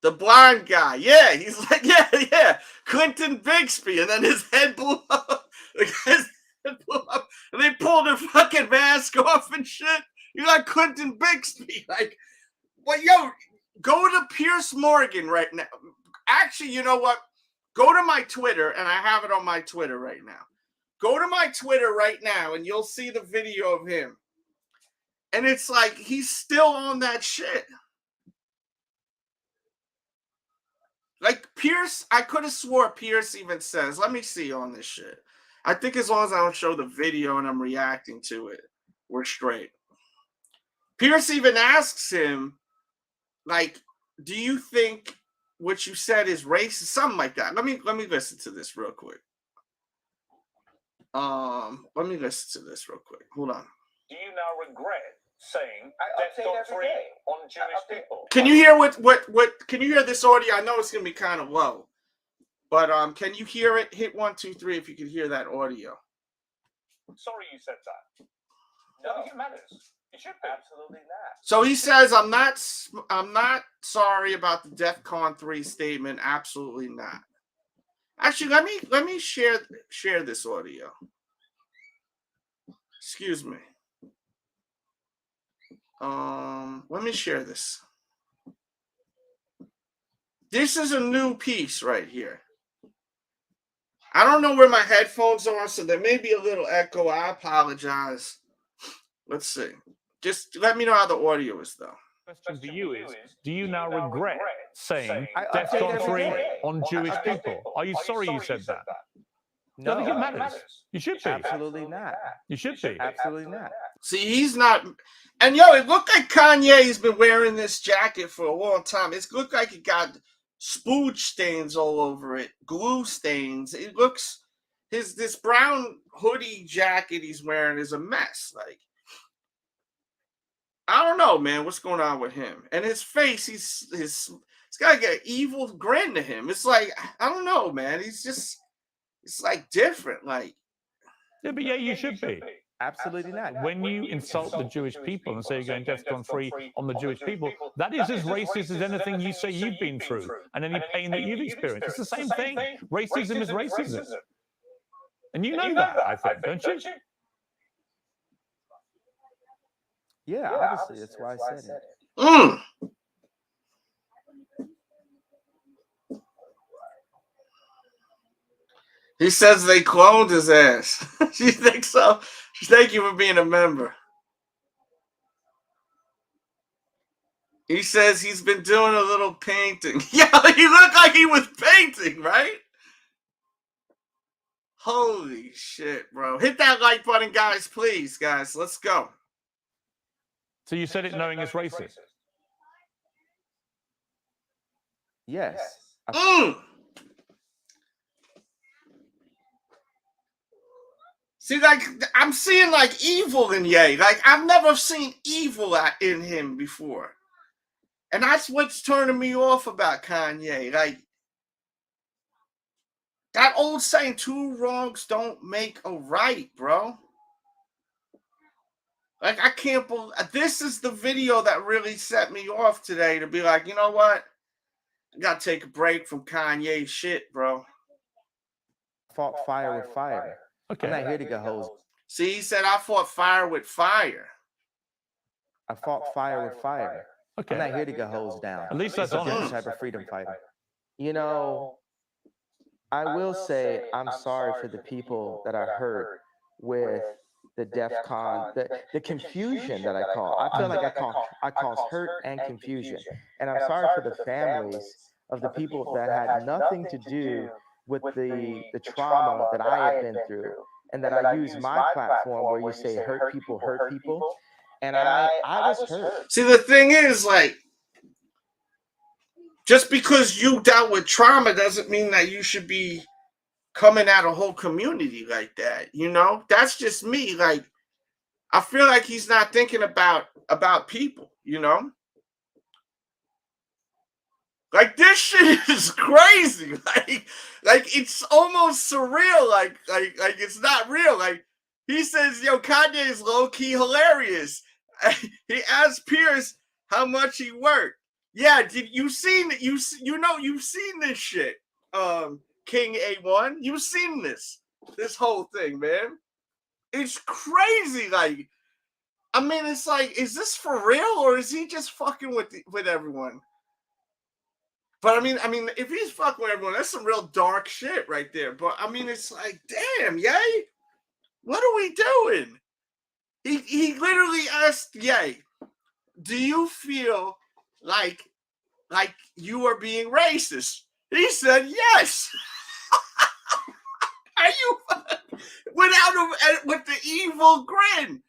The blind guy. Yeah, he's like, yeah. Clinton Bixby. And then his head blew up. The guy's head blew up. And they pulled the fucking mask off and shit. You're like Clinton Bixby. Like, well, yo, go to Piers Morgan right now. Actually, you know what? Go to my Twitter, and I have it on my Twitter right now. Go to my Twitter right now, and you'll see the video of him. And it's like, he's still on that shit. Like, Piers, I could have swore Piers even says, let me see on this shit. I think as long as I don't show the video and I'm reacting to it, we're straight. Piers even asks him, like, do you think what you said is racist? Something like that. Let me listen to this real quick. Let me listen to this real quick. Hold on. Do you now regret saying death doctrine on Jewish people? Can you hear what can you hear this audio? I know it's gonna be kind of low, but can you hear it? Hit 1, 2, 3 if you can hear that audio. Sorry you said that. No, I think it matters. It should be. Absolutely not. So he says, I'm not sorry about the DEFCON 3 statement. Absolutely not. Actually, let me share this audio. Excuse me. Let me share this. This is a new piece right here. I don't know where my headphones are, so there may be a little echo. I apologize. Let's see. Just let me know how the audio is, though. Question for you is, do you now regret saying death doctrine on Jewish people? Are you sorry you said that? No, I think it matters. You should be. Absolutely not. You should be. Absolutely not. See, he's not. And yo, it looked like Kanye's been wearing this jacket for a long time. It looked like it got spooge stains all over it, glue stains. It looks this brown hoodie jacket he's wearing is a mess. Like, I don't know, man, what's going on with him. And his face, he's got like an evil grin to him. It's like, I don't know, man. It's like different. Like, yeah, but yeah, you should be. Absolutely not. When you insult the Jewish people and say you're going DEFCON 3 on the Jewish people, that is as racist as anything you say you've been through and any pain that you've experienced. It's the same thing. Racism is racism. And you know that, I think, don't you? Yeah, obviously. That's why I said it. He says they cloned his ass. You think so? Thank you for being a member. He says he's been doing a little painting. Yeah, he looked like he was painting, right? Holy shit, bro. Hit that like button, guys, please, guys. Let's go. So you said it knowing it's racist? Yes. See, like, I'm seeing like evil in Ye. Like, I've never seen evil in him before. And that's what's turning me off about Kanye. Like, that old saying, 2 wrongs don't make a right, bro. Like, I can't believe this is the video that really set me off today to be like, you know what? I gotta take a break from Kanye shit, bro. Fought fire with fire. Okay. I'm not here to get hosed. See, he said I fought fire with fire. I fought fire with fire. Okay. I'm not here to get hosed down. At least that's honest. I'm a type of freedom fighter. You know, I will say I'm sorry for the people that are hurt with the DEFCON, the confusion that I call. I feel like I cause hurt and confusion. And I'm sorry for the families of the people that had nothing to do with the trauma that I have been through, and that I use my platform where you say hurt people, and I was hurt. See, the thing is, like, just because you dealt with trauma doesn't mean that you should be coming at a whole community like that, you know? That's just me. Like, I feel like he's not thinking about people, you know? Like, this shit is crazy. Like it's almost surreal. Like it's not real. Like, he says, yo, Kanye is low-key hilarious. He asked Piers how much he worked. Yeah, you've seen this shit. King A1, you've seen this whole thing, man. It's crazy. Like, I mean, it's like, is this for real or is he just fucking with everyone? But I mean, if he's fucking with everyone, that's some real dark shit right there. But I mean, it's like, damn, Ye, what are we doing? He literally asked Ye, do you feel like you are being racist? He said yes. Are you with the evil grin?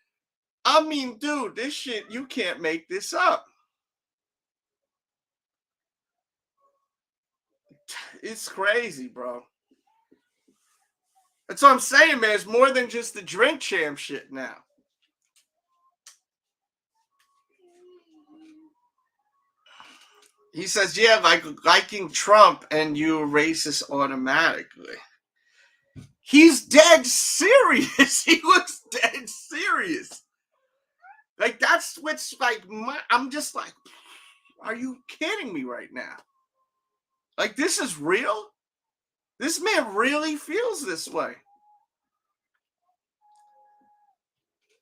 I mean, dude, this shit, you can't make this up. It's crazy, bro. That's what I'm saying, man. It's more than just the drink champ shit now. He says, yeah, like liking Trump and you racist automatically. He's dead serious. He looks dead serious. Like, that's what's like, I'm just like, are you kidding me right now? Like, this is real? This man really feels this way.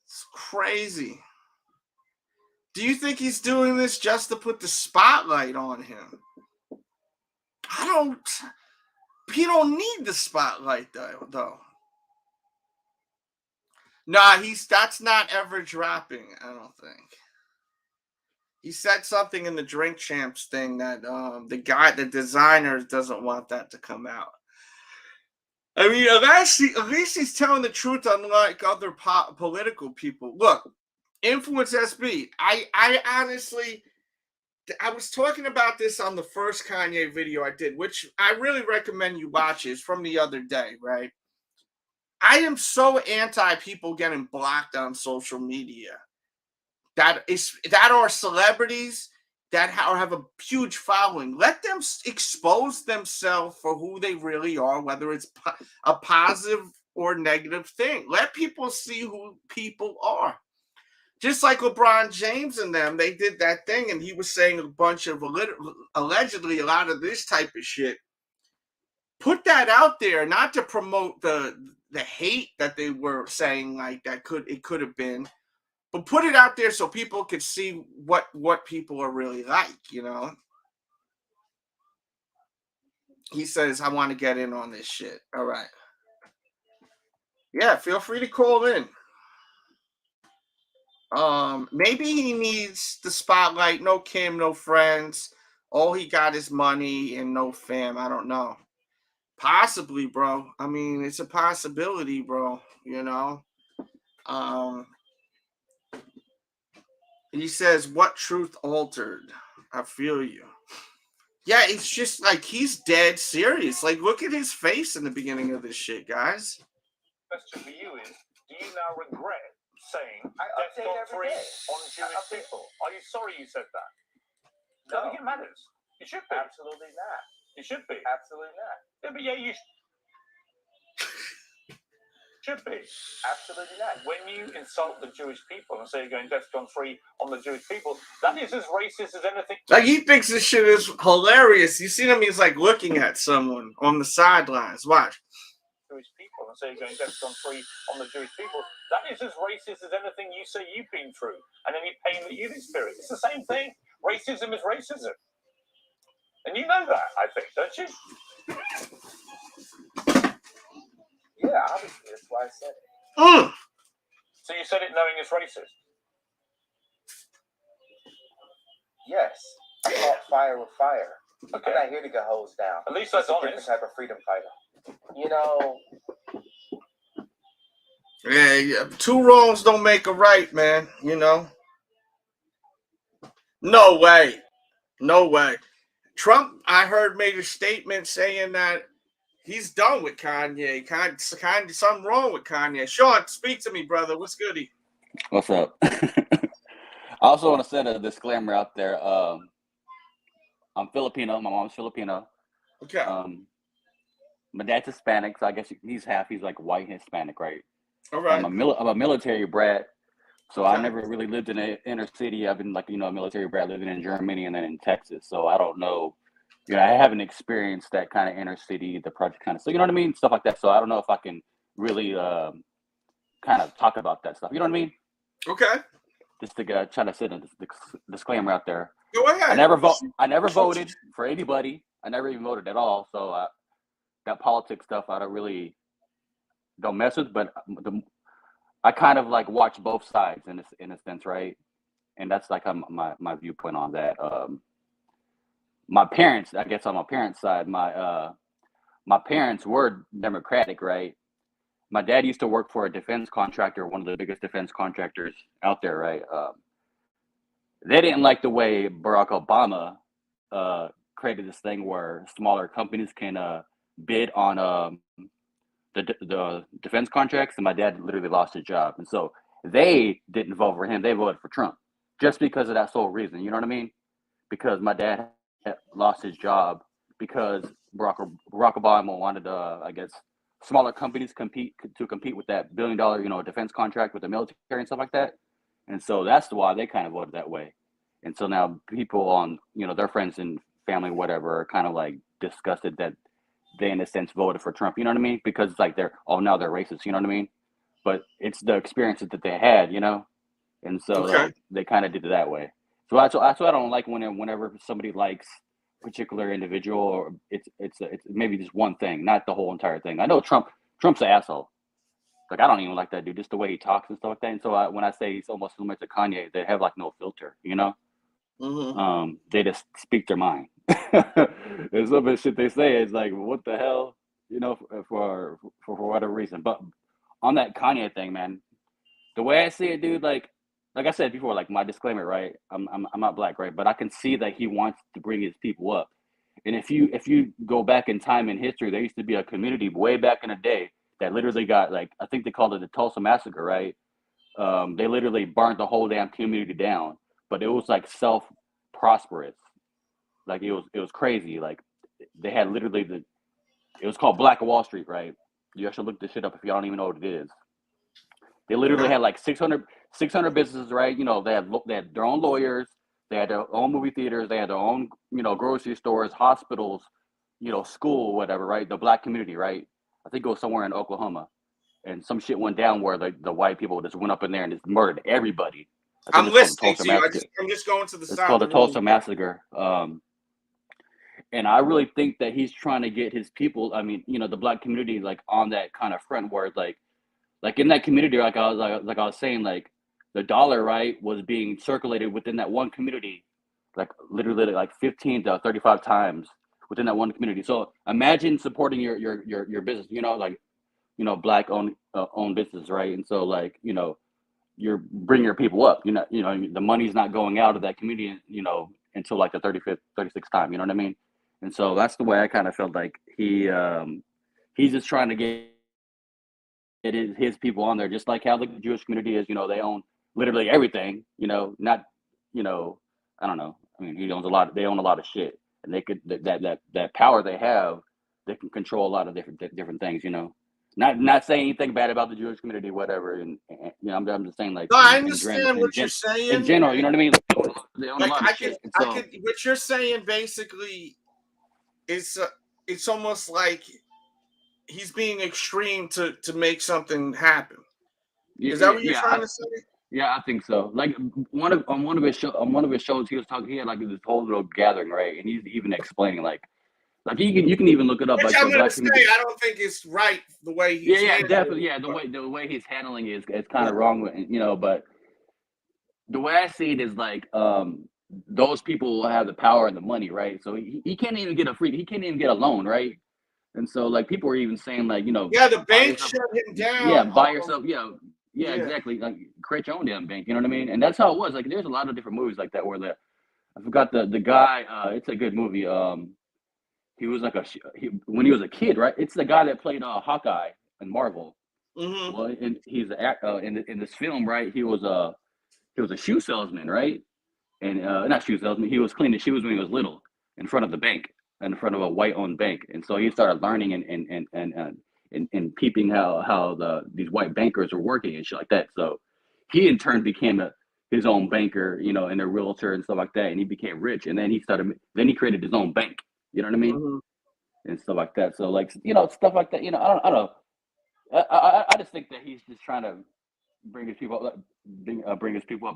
It's crazy. Do you think he's doing this just to put the spotlight on him? He don't need the spotlight though. Nah, that's not ever dropping, I don't think. He said something in the Drink Champs thing that the designer doesn't want that to come out. I mean, at least he's telling the truth, unlike other political people. Look, Influence SB. I honestly, I was talking about this on the first Kanye video I did, which I really recommend you watch. It's from the other day, right? I am so anti people getting blocked on social media. That are celebrities that have a huge following. Let them expose themselves for who they really are, whether it's a positive or negative thing. Let people see who people are. Just like LeBron James and them, they did that thing, and he was saying a bunch of allegedly a lot of this type of shit. Put that out there, not to promote the hate that they were saying, like it could have been, but put it out there so people could see what people are really like, you know. He says, I want to get in on this shit. All right. Yeah, feel free to call in. Maybe he needs the spotlight. No Kim, no friends. All he got is money and no fam. I don't know. Possibly, bro. I mean, it's a possibility, bro. You know. He says, what truth altered? I feel you. Yeah, it's just like he's dead serious. Like, look at his face in the beginning of this shit, guys. Question for you is, do you now regret saying death gone free on Jewish people? Are you sorry you said that? No. I think it matters. It should be. Absolutely not. It should be. Absolutely not. Yeah, but yeah, you should be. Absolutely not. When you insult the Jewish people and say you're going death gone free on the Jewish people, that is as racist as anything. Like, he thinks this shit is hilarious. You see him, he's like looking at someone on the sidelines. Watch. Jewish people and say you're going death gone free on the Jewish people, that is as racist as anything you say you've been through and any pain that you've experienced. It's the same thing. Racism is racism. And you know that, I think, don't you? Yeah, obviously, that's why I said it. So you said it knowing it's racist? Yes. I fought fire with fire. Okay. I'm not here to get hosed down. At least that's a honest. different type of freedom fighter. You know. Yeah, two wrongs don't make a right, man. You know. No way. No way. Trump, I heard, made a statement saying that he's done with Kanye. Something wrong with Kanye. Sean, speak to me, brother. What's goody? What's up? I also want to set a disclaimer out there. I'm Filipino. My mom's Filipino. Okay. My dad's Hispanic, so I guess he's half. He's like white and Hispanic, right? All right. I'm a military brat, so Okay. I never really lived in the inner city. I've been like, a military brat living in Germany and then in Texas. So I don't know. I haven't experienced that kind of inner city, the project kind of. So you know what I mean? Stuff like that. So I don't know if I can really kind of talk about that stuff. You know what I mean? Okay. Just to try to set a disclaimer out there. Go ahead. I never voted for anybody. I never even voted at all. So that politics stuff I don't mess with. But I kind of like watch both sides in a sense, right? And that's like my viewpoint on that. My parents, I guess on my parents' side, my parents were Democratic, right? My dad used to work for a defense contractor, one of the biggest defense contractors out there, right? They didn't like the way Barack Obama created this thing where smaller companies can bid on the defense contracts, and my dad literally lost his job. And so they didn't vote for him. They voted for Trump just because of that sole reason. You know what I mean? Because my dad had lost his job because Barack Obama wanted, I guess, smaller companies compete with that $1 billion, defense contract with the military and stuff like that. And so that's why they kind of voted that way. And so now people on, their friends and family, whatever, are kind of like disgusted that they, in a sense, voted for Trump. You know what I mean? Because it's like now they're racist. You know what I mean? But it's the experiences that they had, and so they kind of did it that way. So that's why I don't like whenever somebody likes a particular individual, or it's maybe just one thing, not the whole entire thing. I know Trump's an asshole. Like, I don't even like that dude, just the way he talks and stuff like that. And so when I say he's almost similar to Kanye, they have like no filter, Mm-hmm. They just speak their mind. And some of the shit they say is like, what the hell, for whatever reason. But on that Kanye thing, man, the way I see it, dude, like I said before, like my disclaimer, right? I'm not black, right? But I can see that he wants to bring his people up. And if you go back in time in history, there used to be a community way back in the day that literally got like, I think they called it the Tulsa Massacre, right? They literally burnt the whole damn community down, but it was like self-prosperous. Like it was crazy. Like they had literally it was called Black Wall Street, right? You actually look this shit up if you don't even know what it is. They literally had like 600 businesses, right? You know, they had their own lawyers, they had their own movie theaters, they had their own, you know, grocery stores, hospitals, you know, school, whatever, right? The black community, right? I think it was somewhere in Oklahoma. And some shit went down where the white people just went up in there and just murdered everybody. I'm listening to you. I'm just going to the side. It's called the Tulsa Massacre. And I really think that he's trying to get his people, I mean, you know, the black community, like on that kind of front where it's like in that community, like I was saying, like the dollar, right, was being circulated within that one community, like literally like 15 to 35 times within that one community. So imagine supporting your business, you know, like, you know, black owned business, right? And so like, you know, you're bringing your people up, you know, the money's not going out of that community, you know, until like the 35th, 36th time, you know what I mean? And so that's the way I kind of felt like he's just trying to get his people on there, just like how the Jewish community is, you know, they own literally everything, you know, not, you know, I don't know. I mean, they own a lot of shit, and they could, that power they have, they can control a lot of different things, you know. Not saying anything bad about the Jewish community, whatever, and you know, I'm just saying, like, no, I understand what you're saying in general, you know what I mean? They own like, a lot of shit. what you're saying basically is it's almost like he's being extreme to make something happen. Is that what you're trying to say? Yeah, I think so. Like on one of his shows, he was talking. He had like this whole little gathering, right? And he's even explaining like you can even look it up. Which like I'm gonna say, I don't think it's right the way he's definitely, the way he's handling it is kind of wrong, you know. But the way I see it is like those people will have the power and the money, right? So he can't even get he can't even get a loan, right? And so like people are even saying like, you know, the bank shut him down. Yeah, buy yourself. Yeah, exactly. Like create your own damn bank. You know what I mean? And that's how it was. Like there's a lot of different movies like that where I forgot the guy. It's a good movie. He was like when he was a kid, right? It's the guy that played Hawkeye in Marvel. Mm-hmm. Well, and he's in this film, right? He was a shoe salesman, right? And not shoe salesman. He was cleaning shoes when he was little in front of the bank, in front of a white-owned bank. And so he started learning and peeping how these white bankers were working and shit like that. So he in turn became his own banker, you know, and a realtor and stuff like that. And he became rich. And then he created his own bank. You know what I mean? Mm-hmm. And stuff like that. So like, you know, stuff like that. You know, I don't know. I just think that he's just trying to bring his people up.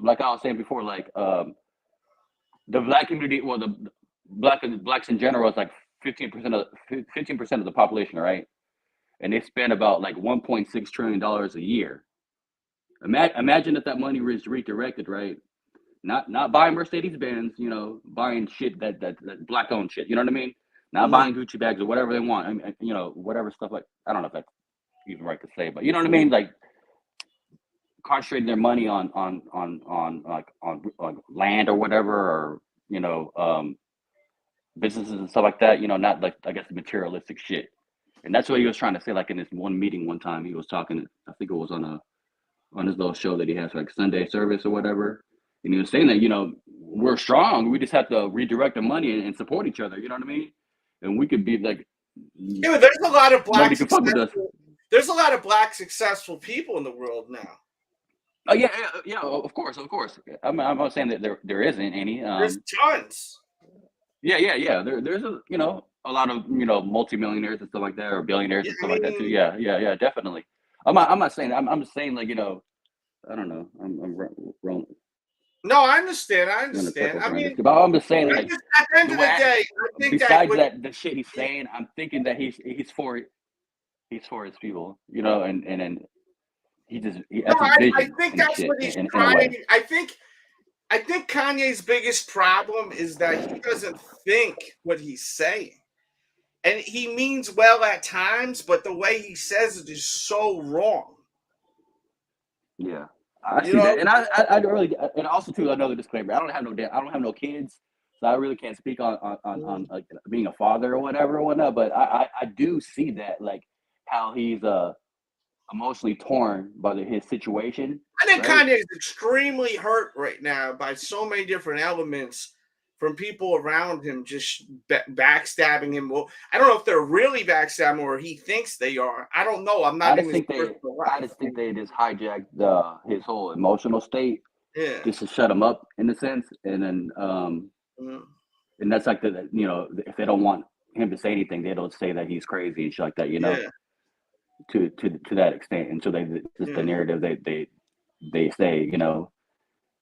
Like I was saying before, like the black community, well, the blacks in general is like 15% of the population, right? And they spend about like $1.6 trillion a year. Imagine if that money was redirected, right? Not buying Mercedes Benz, you know, buying shit that black owned shit. You know what I mean? Not buying Gucci bags or whatever they want. I mean, you know, whatever stuff like, I don't know if that's even right to say, but you know what I mean? Like concentrating their money on land or whatever, or you know, businesses and stuff like that. You know, not like I guess the materialistic shit. And that's what he was trying to say. Like in this one meeting one time, he was talking. I think it was on his little show that he has, like Sunday service or whatever. And he was saying that, you know, we're strong. We just have to redirect the money and support each other. You know what I mean? And we could be like, yeah, there's a lot of black. There's a lot of black successful people in the world now. Oh yeah, of course. I'm not saying that there isn't any. There's tons. Yeah. There's a lot of multimillionaires and stuff like that, or billionaires and stuff like that too. Yeah, definitely. I'm not saying. I'm just saying, like, I don't know. I'm wrong. No, I understand. I mean, but I'm just saying, like, at the end of the day, I think besides that the shit he's saying, I'm thinking that he's for his people, and then he just. I think that's what he's trying. I think Kanye's biggest problem is that he doesn't think what he's saying. And he means well at times, but the way he says it is so wrong. Yeah, I see that, and I really, and also too, another disclaimer: I don't have no kids, so I really can't speak on like being a father or whatnot. But I do see that, like, how he's emotionally torn by his situation. I think right? Kanye is extremely hurt right now by so many different elements from people around him just backstabbing him. Well, I don't know if they're really backstabbing or he thinks they are. I don't know. I'm not in his personal life. I just think they just hijacked his whole emotional state, Yeah. just to shut him up in a sense, and then and that's like if they don't want him to say anything, they don't say that he's crazy and shit like that, Yeah. to that extent, and so the narrative they say,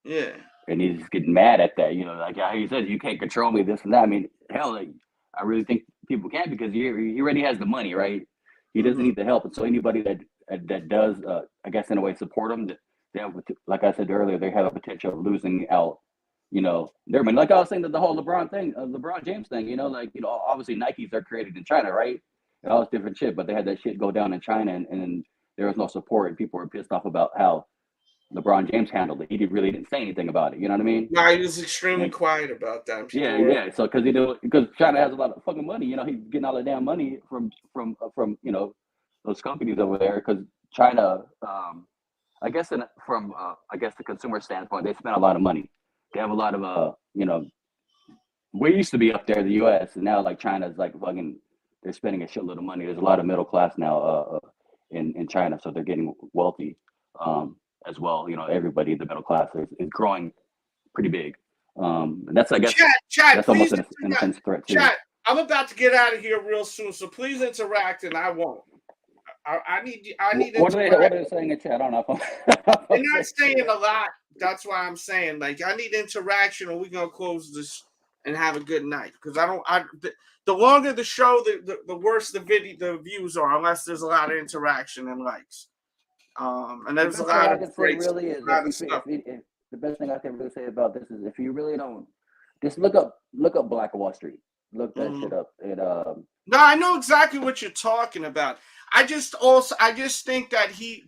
Yeah. and he's just getting mad at that, like how he says, you can't control me, this and that. I mean, hell, like, I really think people can, because he already has the money, right? He doesn't need the help, and so anybody that does, I guess in a way, support him, they have, like I said earlier, they have a potential of losing out, their money. Like I was saying, that the whole LeBron James thing, obviously Nikes are created in China, right? And all this different shit, but they had that shit go down in China, and there was no support, and people were pissed off about how LeBron James handled it. He really didn't say anything about it. You know what I mean? No, he was extremely quiet about that. Yeah. So because China has a lot of fucking money. He's getting all the damn money from those companies over there. Because China, I guess the consumer standpoint, they spend a lot of money. They have a lot of we used to be up there, the U.S., and now like China's like fucking. They're spending a shitload of money. There's a lot of middle class now in China, so they're getting wealthy. As well, everybody in the middle class is growing pretty big. And that's, I guess, Chad, that's almost an intense threat too. Chad, I'm about to get out of here real soon, so please interact, and I won't. I need. What are they saying in chat? I don't know. They're not saying a lot. That's why I'm saying, like, I need interaction, or we're gonna close this and have a good night. Because the longer the show, the worse the views are, unless there's a lot of interaction and likes. And there's a lot of great really is the best thing I can really say about this is, if you really don't, just look up Black Wall Street. Look that shit up. And no, I know exactly what you're talking about. I just think that he's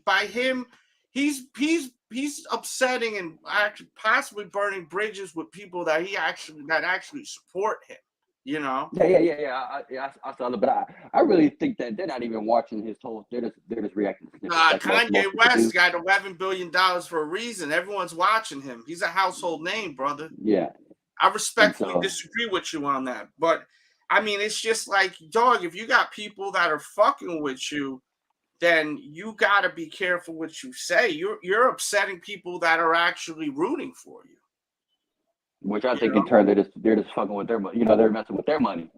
upsetting and actually possibly burning bridges with people that actually support him. Yeah. I saw that, but I really think that they're not even watching his whole. They're just reacting to like Kanye West got $11 billion for a reason. Everyone's watching him. He's a household name, brother. Yeah, I respectfully disagree with you on that, but I mean, it's just like, dog, if you got people that are fucking with you, then you got to be careful what you say. You're upsetting people that are actually rooting for you. Which I think in turn they're just fucking with their money. They're messing with their money.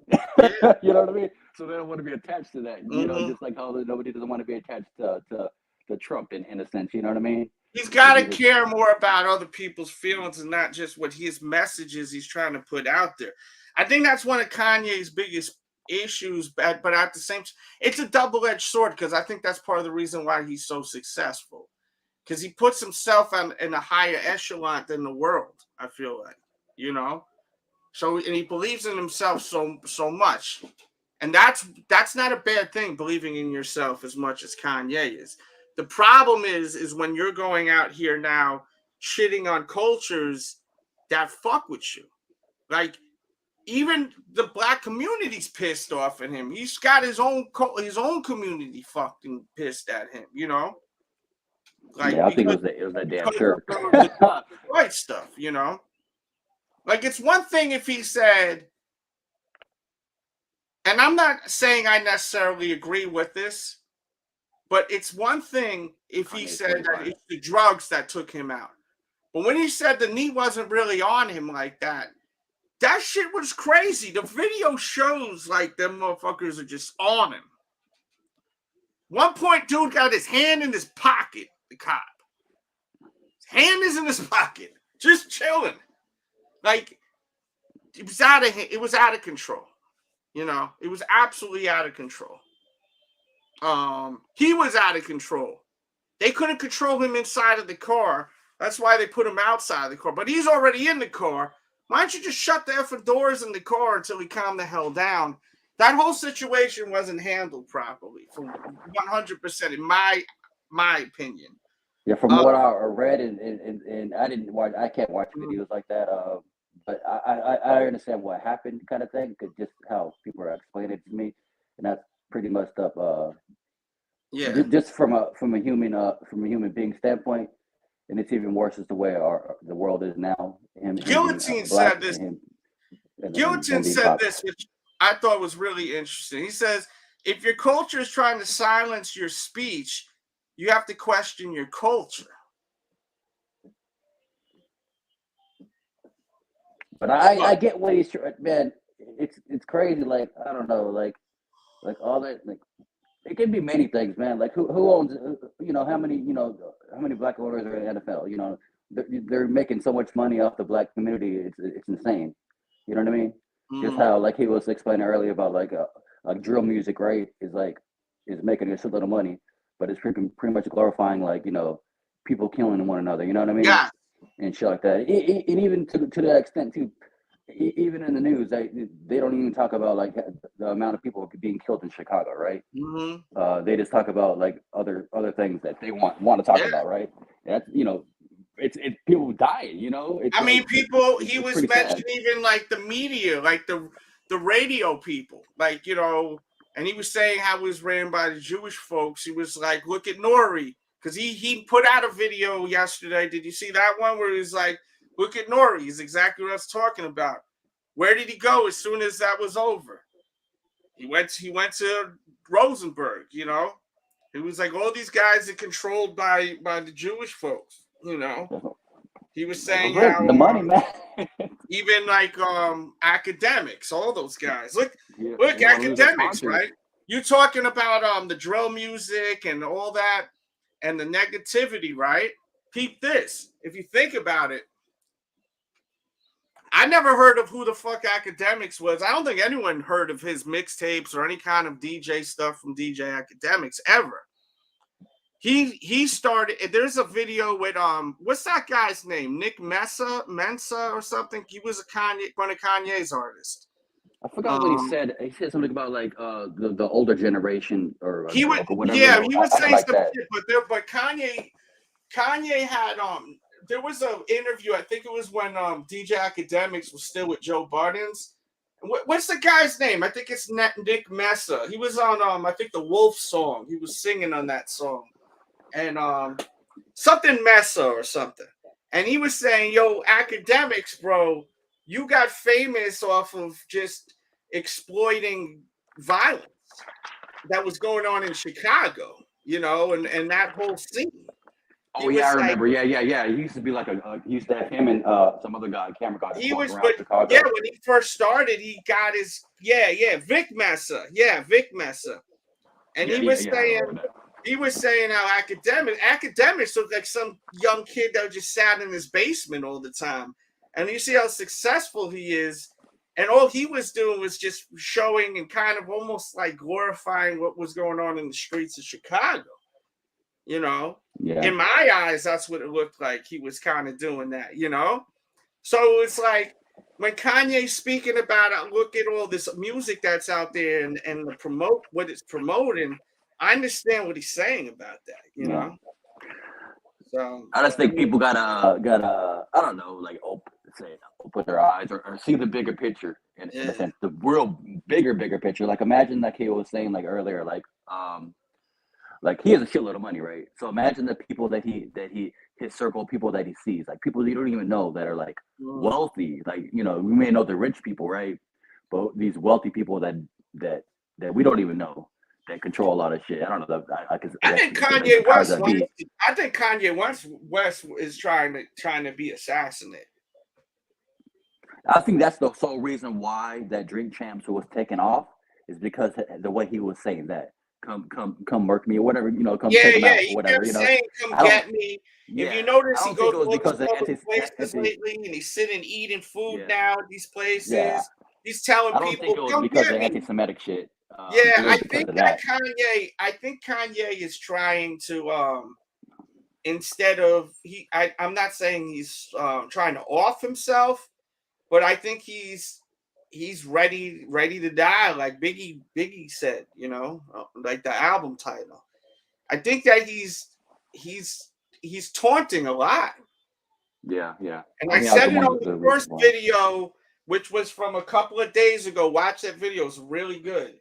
You know what I mean? So they don't want to be attached to that. Just like how nobody doesn't want to be attached to Trump in a sense. You know what I mean? He's got to care more about other people's feelings and not just what his messages he's trying to put out there. I think that's one of Kanye's biggest issues, but at the same time, it's a double-edged sword, because I think that's part of the reason why he's so successful, because he puts himself in a higher echelon than the world, I feel like. So, and he believes in himself so much, and that's not a bad thing, believing in yourself as much as Kanye is. The problem is when you're going out here now shitting on cultures that fuck with you. Like, even the black community's pissed off at him. He's got his own community fucking pissed at him. Like, I think it was that damn shirt. Right stuff. Like, it's one thing if he said, and I'm not saying I necessarily agree with this, but it's one thing if he said that it's the drugs that took him out. But when he said the knee wasn't really on him like that, that shit was crazy. The video shows like them motherfuckers are just on him. One point, dude got his hand in his pocket, the cop. His hand is in his pocket, just chilling. Like, it was out of control. It was absolutely out of control. He was out of control. They couldn't control him inside of the car. That's why they put him outside of the car. But he's already in the car. Why don't you just shut the effing doors in the car until he calmed the hell down? That whole situation wasn't handled properly, for 100%, in my opinion. Yeah, from what I read, and I didn't watch. I can't watch videos like that. But I understand what happened, kind of thing, because just how people are explaining it to me, and that's pretty messed up. Yeah. Just from a human being standpoint, and it's even worse is the way the world is now. Guillotine said this. Guillotine said this, which I thought was really interesting. He says, if your culture is trying to silence your speech, you have to question your culture. But I get what he's trying, man. It's crazy. Like, I don't know, like all that, like, it can be many things, man. Like who owns, how many black owners are in the NFL? You know, they're making so much money off the black community. It's insane. You know what I mean? Just how, like he was explaining earlier about like drill music, right? Is making a shitload of money, but it's pretty much glorifying, like, people killing one another. You know what I mean? Yeah. And shit like that. And even to that extent too, even in the news, they don't even talk about like the amount of people being killed in Chicago, right? They just talk about like other things that they want to talk about, right? That's, it's people dying, people. He was mentioning even like the media, like the radio people, like, and he was saying how it was ran by the Jewish folks. He was like, look at Nori, because he put out a video yesterday. Did you see that one where he's like, look at Nori? He's exactly what I was talking about. Where did he go as soon as that was over? He went to Rosenberg. He was like, all these guys are controlled by the Jewish folks. He was saying how the money, man. even like academics, all those guys. Look, academics, right? You talking about the drill music and all that and the negativity, right? Peep this. If you think about it, I never heard of who the fuck Academics was. I don't think anyone heard of his mixtapes or any kind of DJ stuff from DJ Academics ever. He started. There's a video with what's that guy's name? Nick Mensa or something. He was one of Kanye's artists. I forgot what he said. He said something about like the older generation or he would. Whatever. Yeah, he would say like some shit. But Kanye had there was an interview. I think it was when DJ Academics was still with Joe Buttons. What's the guy's name? I think it's Nick Mensa. He was on I think the Wolf song. He was singing on that song. And something Mesa or something. And he was saying, yo, Academics, bro, you got famous off of just exploiting violence that was going on in Chicago, and that whole scene. Oh, yeah, I remember. Yeah. He used to be like he used to have him and some other guy, camera guy. He was, Chicago. Yeah, when he first started, he got his, Vic Mesa. Yeah, Vic Mesa. And he was saying... He was saying how academics look like some young kid that just sat in his basement all the time. And you see how successful he is. And all he was doing was just showing and kind of almost like glorifying what was going on in the streets of Chicago. Yeah. In my eyes, that's what it looked like. He was kind of doing that, So it's like when Kanye's speaking about look at all this music that's out there and what it's promoting. I understand what he's saying about that, So I just think people gotta I don't know, like open their eyes or see the bigger picture in a sense, the real bigger picture. Like imagine, like he was saying like earlier, like he has a shitload of money, right? So imagine the people that his circle of people that he sees, like people you don't even know that are like wealthy, like we may know the rich people, right? But these wealthy people that we don't even know. That control a lot of shit. I don't know. I think Kanye West. I think Kanye West is trying to be assassinated. I think that's the sole reason why that Drink Champs was taken off is because the way he was saying that come murk me or whatever, come take him out or whatever. He kept saying, come get me. If you notice, he goes to all the places lately, and he's sitting eating food now at these places. Yeah. He's telling people, I don't think it was because of anti-Semitic shit. I think Kanye is trying to instead of I'm not saying he's trying to off himself, but I think he's ready to die, like Biggie said, like the album title. I think that he's taunting a lot. Yeah. And I said it on the first video, which was from a couple of days ago. Watch that video; it's really good.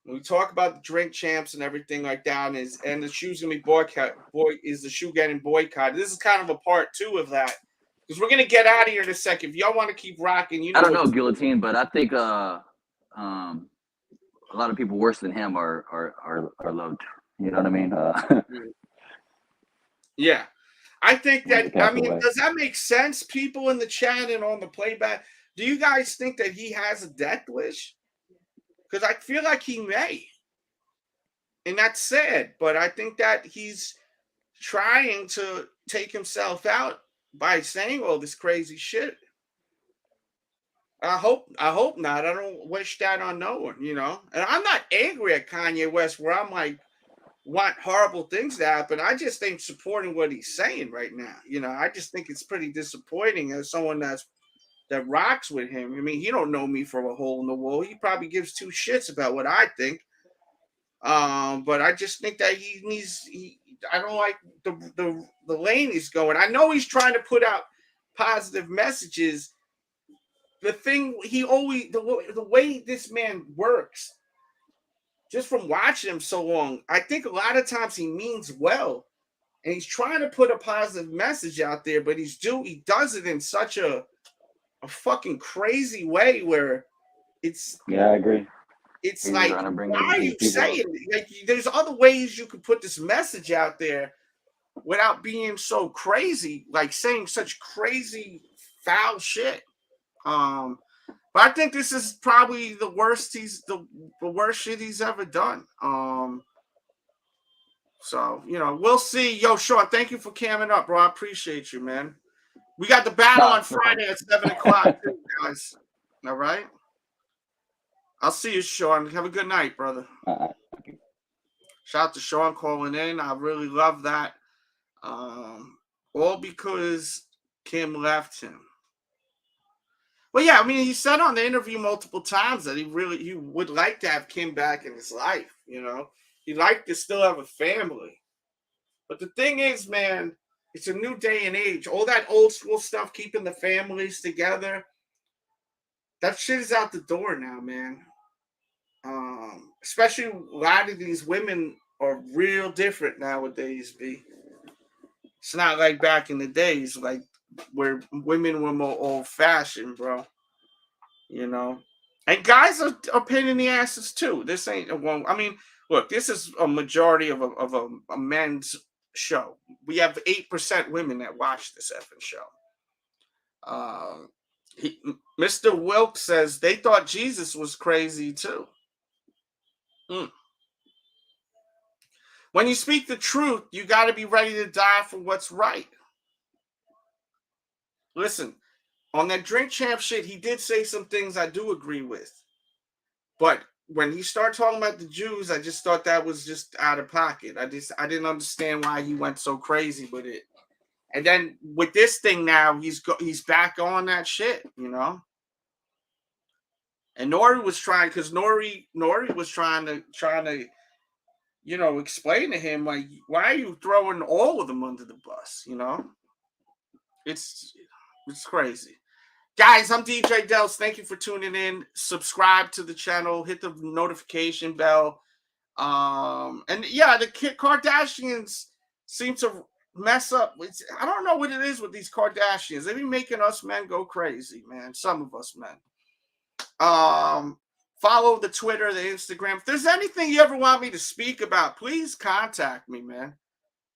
When we talk about the drink champs and everything like that, and the shoe's gonna be boycott. Is the shoe getting boycotted? This is kind of a part 2 of that because we're gonna get out of here in a second. If y'all want to keep rocking, you know. I don't know, Guillotine, but I think a lot of people worse than him are loved. You know what I mean? Yeah. I think that, I mean, does that make sense? People in the chat and on the playback, do you guys think that he has a death wish? Because I feel like he may. And that's sad, but I think that he's trying to take himself out by saying all this crazy shit. I hope not. I don't wish that on no one, you know. And I'm not angry at Kanye West where I'm like, want horrible things to happen. I just ain't supporting what he's saying right now. You know, I just think it's pretty disappointing as someone that rocks with him. I mean, he don't know me from a hole in the wall. He probably gives 2 shits about what I think. But I just think that I don't like the lane he's going. I know he's trying to put out positive messages. The thing the way this man works, just from watching him so long, I think a lot of times he means well, and he's trying to put a positive message out there, but he does it in such a fucking crazy way where it's I agree. It's he's like, why are you saying it? Like, there's other ways you could put this message out there without being so crazy, like saying such crazy foul shit. But I think this is probably the worst the worst shit he's ever done. So, you know, we'll see. Yo, Sean, thank you for camming up, bro. I appreciate you, man. We got the battle on Friday at 7 o'clock, guys. All right? I'll see you, Sean. Have a good night, brother. Shout out to Sean calling in. I really love that. All because Kim left him. Well, yeah, I mean, he said on the interview multiple times that he would like to have Kim back in his life, you know. He'd like to still have a family. But the thing is, man, it's a new day and age. All that old school stuff, keeping the families together, that shit is out the door now, man. Especially a lot of these women are real different nowadays, B. It's not like back in the days, like where women were more old-fashioned, bro. You know? And guys are a pain in the asses, too. This ain't a one. I mean, look, this is a majority of a men's show. We have 8% women that watch this effing show. Mr. Wilkes says they thought Jesus was crazy, too. When you speak the truth, you got to be ready to die for what's right. Listen, on that drink champ shit, he did say some things I do agree with. But when he started talking about the Jews, I just thought that was just out of pocket. I didn't understand why he went so crazy with it. And then with this thing now, he's back on that shit, you know. And Nori was trying, because Nori was trying to, you know, explain to him, like, why are you throwing all of them under the bus, you know? It's crazy. Guys, I'm DJ Delz. Thank you for tuning in. Subscribe to the channel. Hit the notification bell. And yeah, the Kardashians seem to mess up. I don't know what it is with these Kardashians. They be making us men go crazy, man. Some of us men. Follow the Twitter, the Instagram. If there's anything you ever want me to speak about, please contact me, man.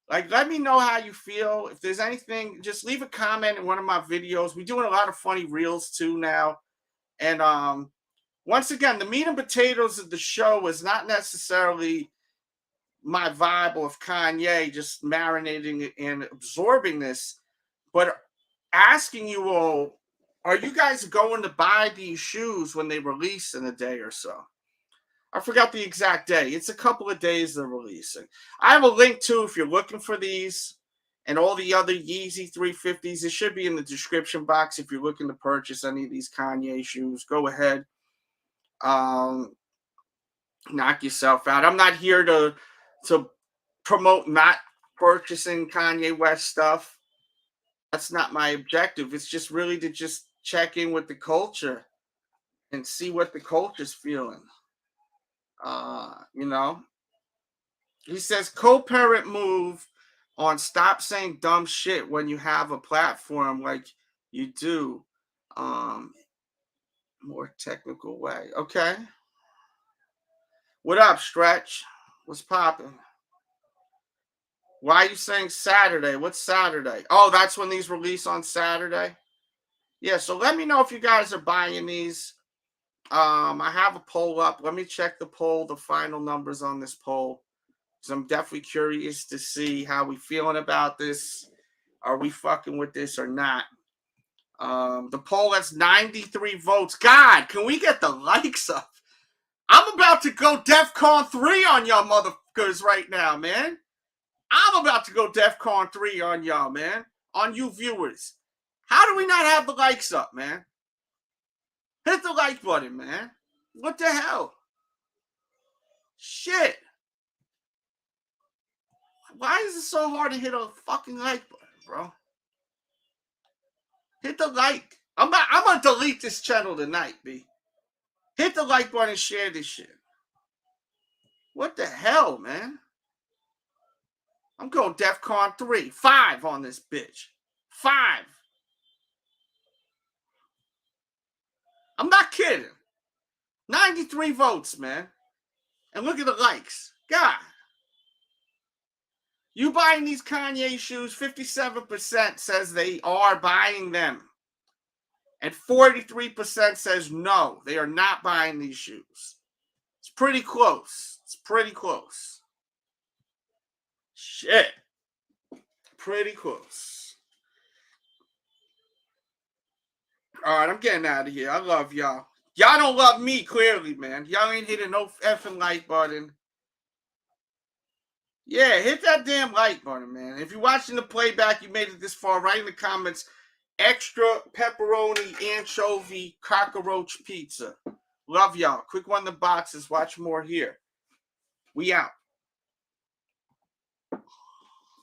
Like, let me know how you feel. If there's anything, just leave a comment in one of my videos. We're doing a lot of funny reels too now. And once again, the meat and potatoes of the show is not necessarily my vibe of Kanye just marinating and absorbing this, but asking you all, are you guys going to buy these shoes when they release in a day or so? I forgot the exact day. It's a couple of days they're releasing. I have a link too if you're looking for these and all the other Yeezy 350s. It should be in the description box if you're looking to purchase any of these Kanye shoes. Go ahead. Knock yourself out. I'm not here to promote not purchasing Kanye West stuff. That's not my objective. It's just really to just check in with the culture and see what the culture's feeling. You know, he says co-parent move on stop saying dumb shit when you have a platform like you do. More technical way. Okay. What up, Stretch? What's popping? Why are you saying Saturday? What's Saturday? Oh, that's when these release on Saturday? Yeah, so let me know if you guys are buying these. I have a poll up. Let me check the poll, the final numbers on this poll. Because I'm definitely curious to see how we feeling about this. Are we fucking with this or not? The poll has 93 votes. God, can we get the likes up? I'm about to go DEFCON 3 on y'all motherfuckers right now, man. I'm about to go DEFCON 3 on y'all, man. On you viewers. How do we not have the likes up, man? Hit the like button, man. What the hell? Shit. Why is it so hard to hit a fucking like button, bro? Hit the like. I'm gonna delete this channel tonight, B. Hit the like button and share this shit. What the hell, man? I'm going DEFCON 3. 5 on this bitch. 5. I'm not kidding. 93 votes, man. And look at the likes. God. You buying these Kanye shoes, 57% says they are buying them. And 43% says no, they are not buying these shoes. It's pretty close. It's pretty close. Shit. Pretty close. All right, I'm getting out of here. I love y'all. Y'all don't love me, clearly, man. Y'all ain't hitting no effing like button. Yeah, hit that damn like button, man. If you're watching the playback, you made it this far, write in the comments, extra pepperoni, anchovy, cockroach pizza. Love y'all. Quick one in the boxes. Watch more here. We out.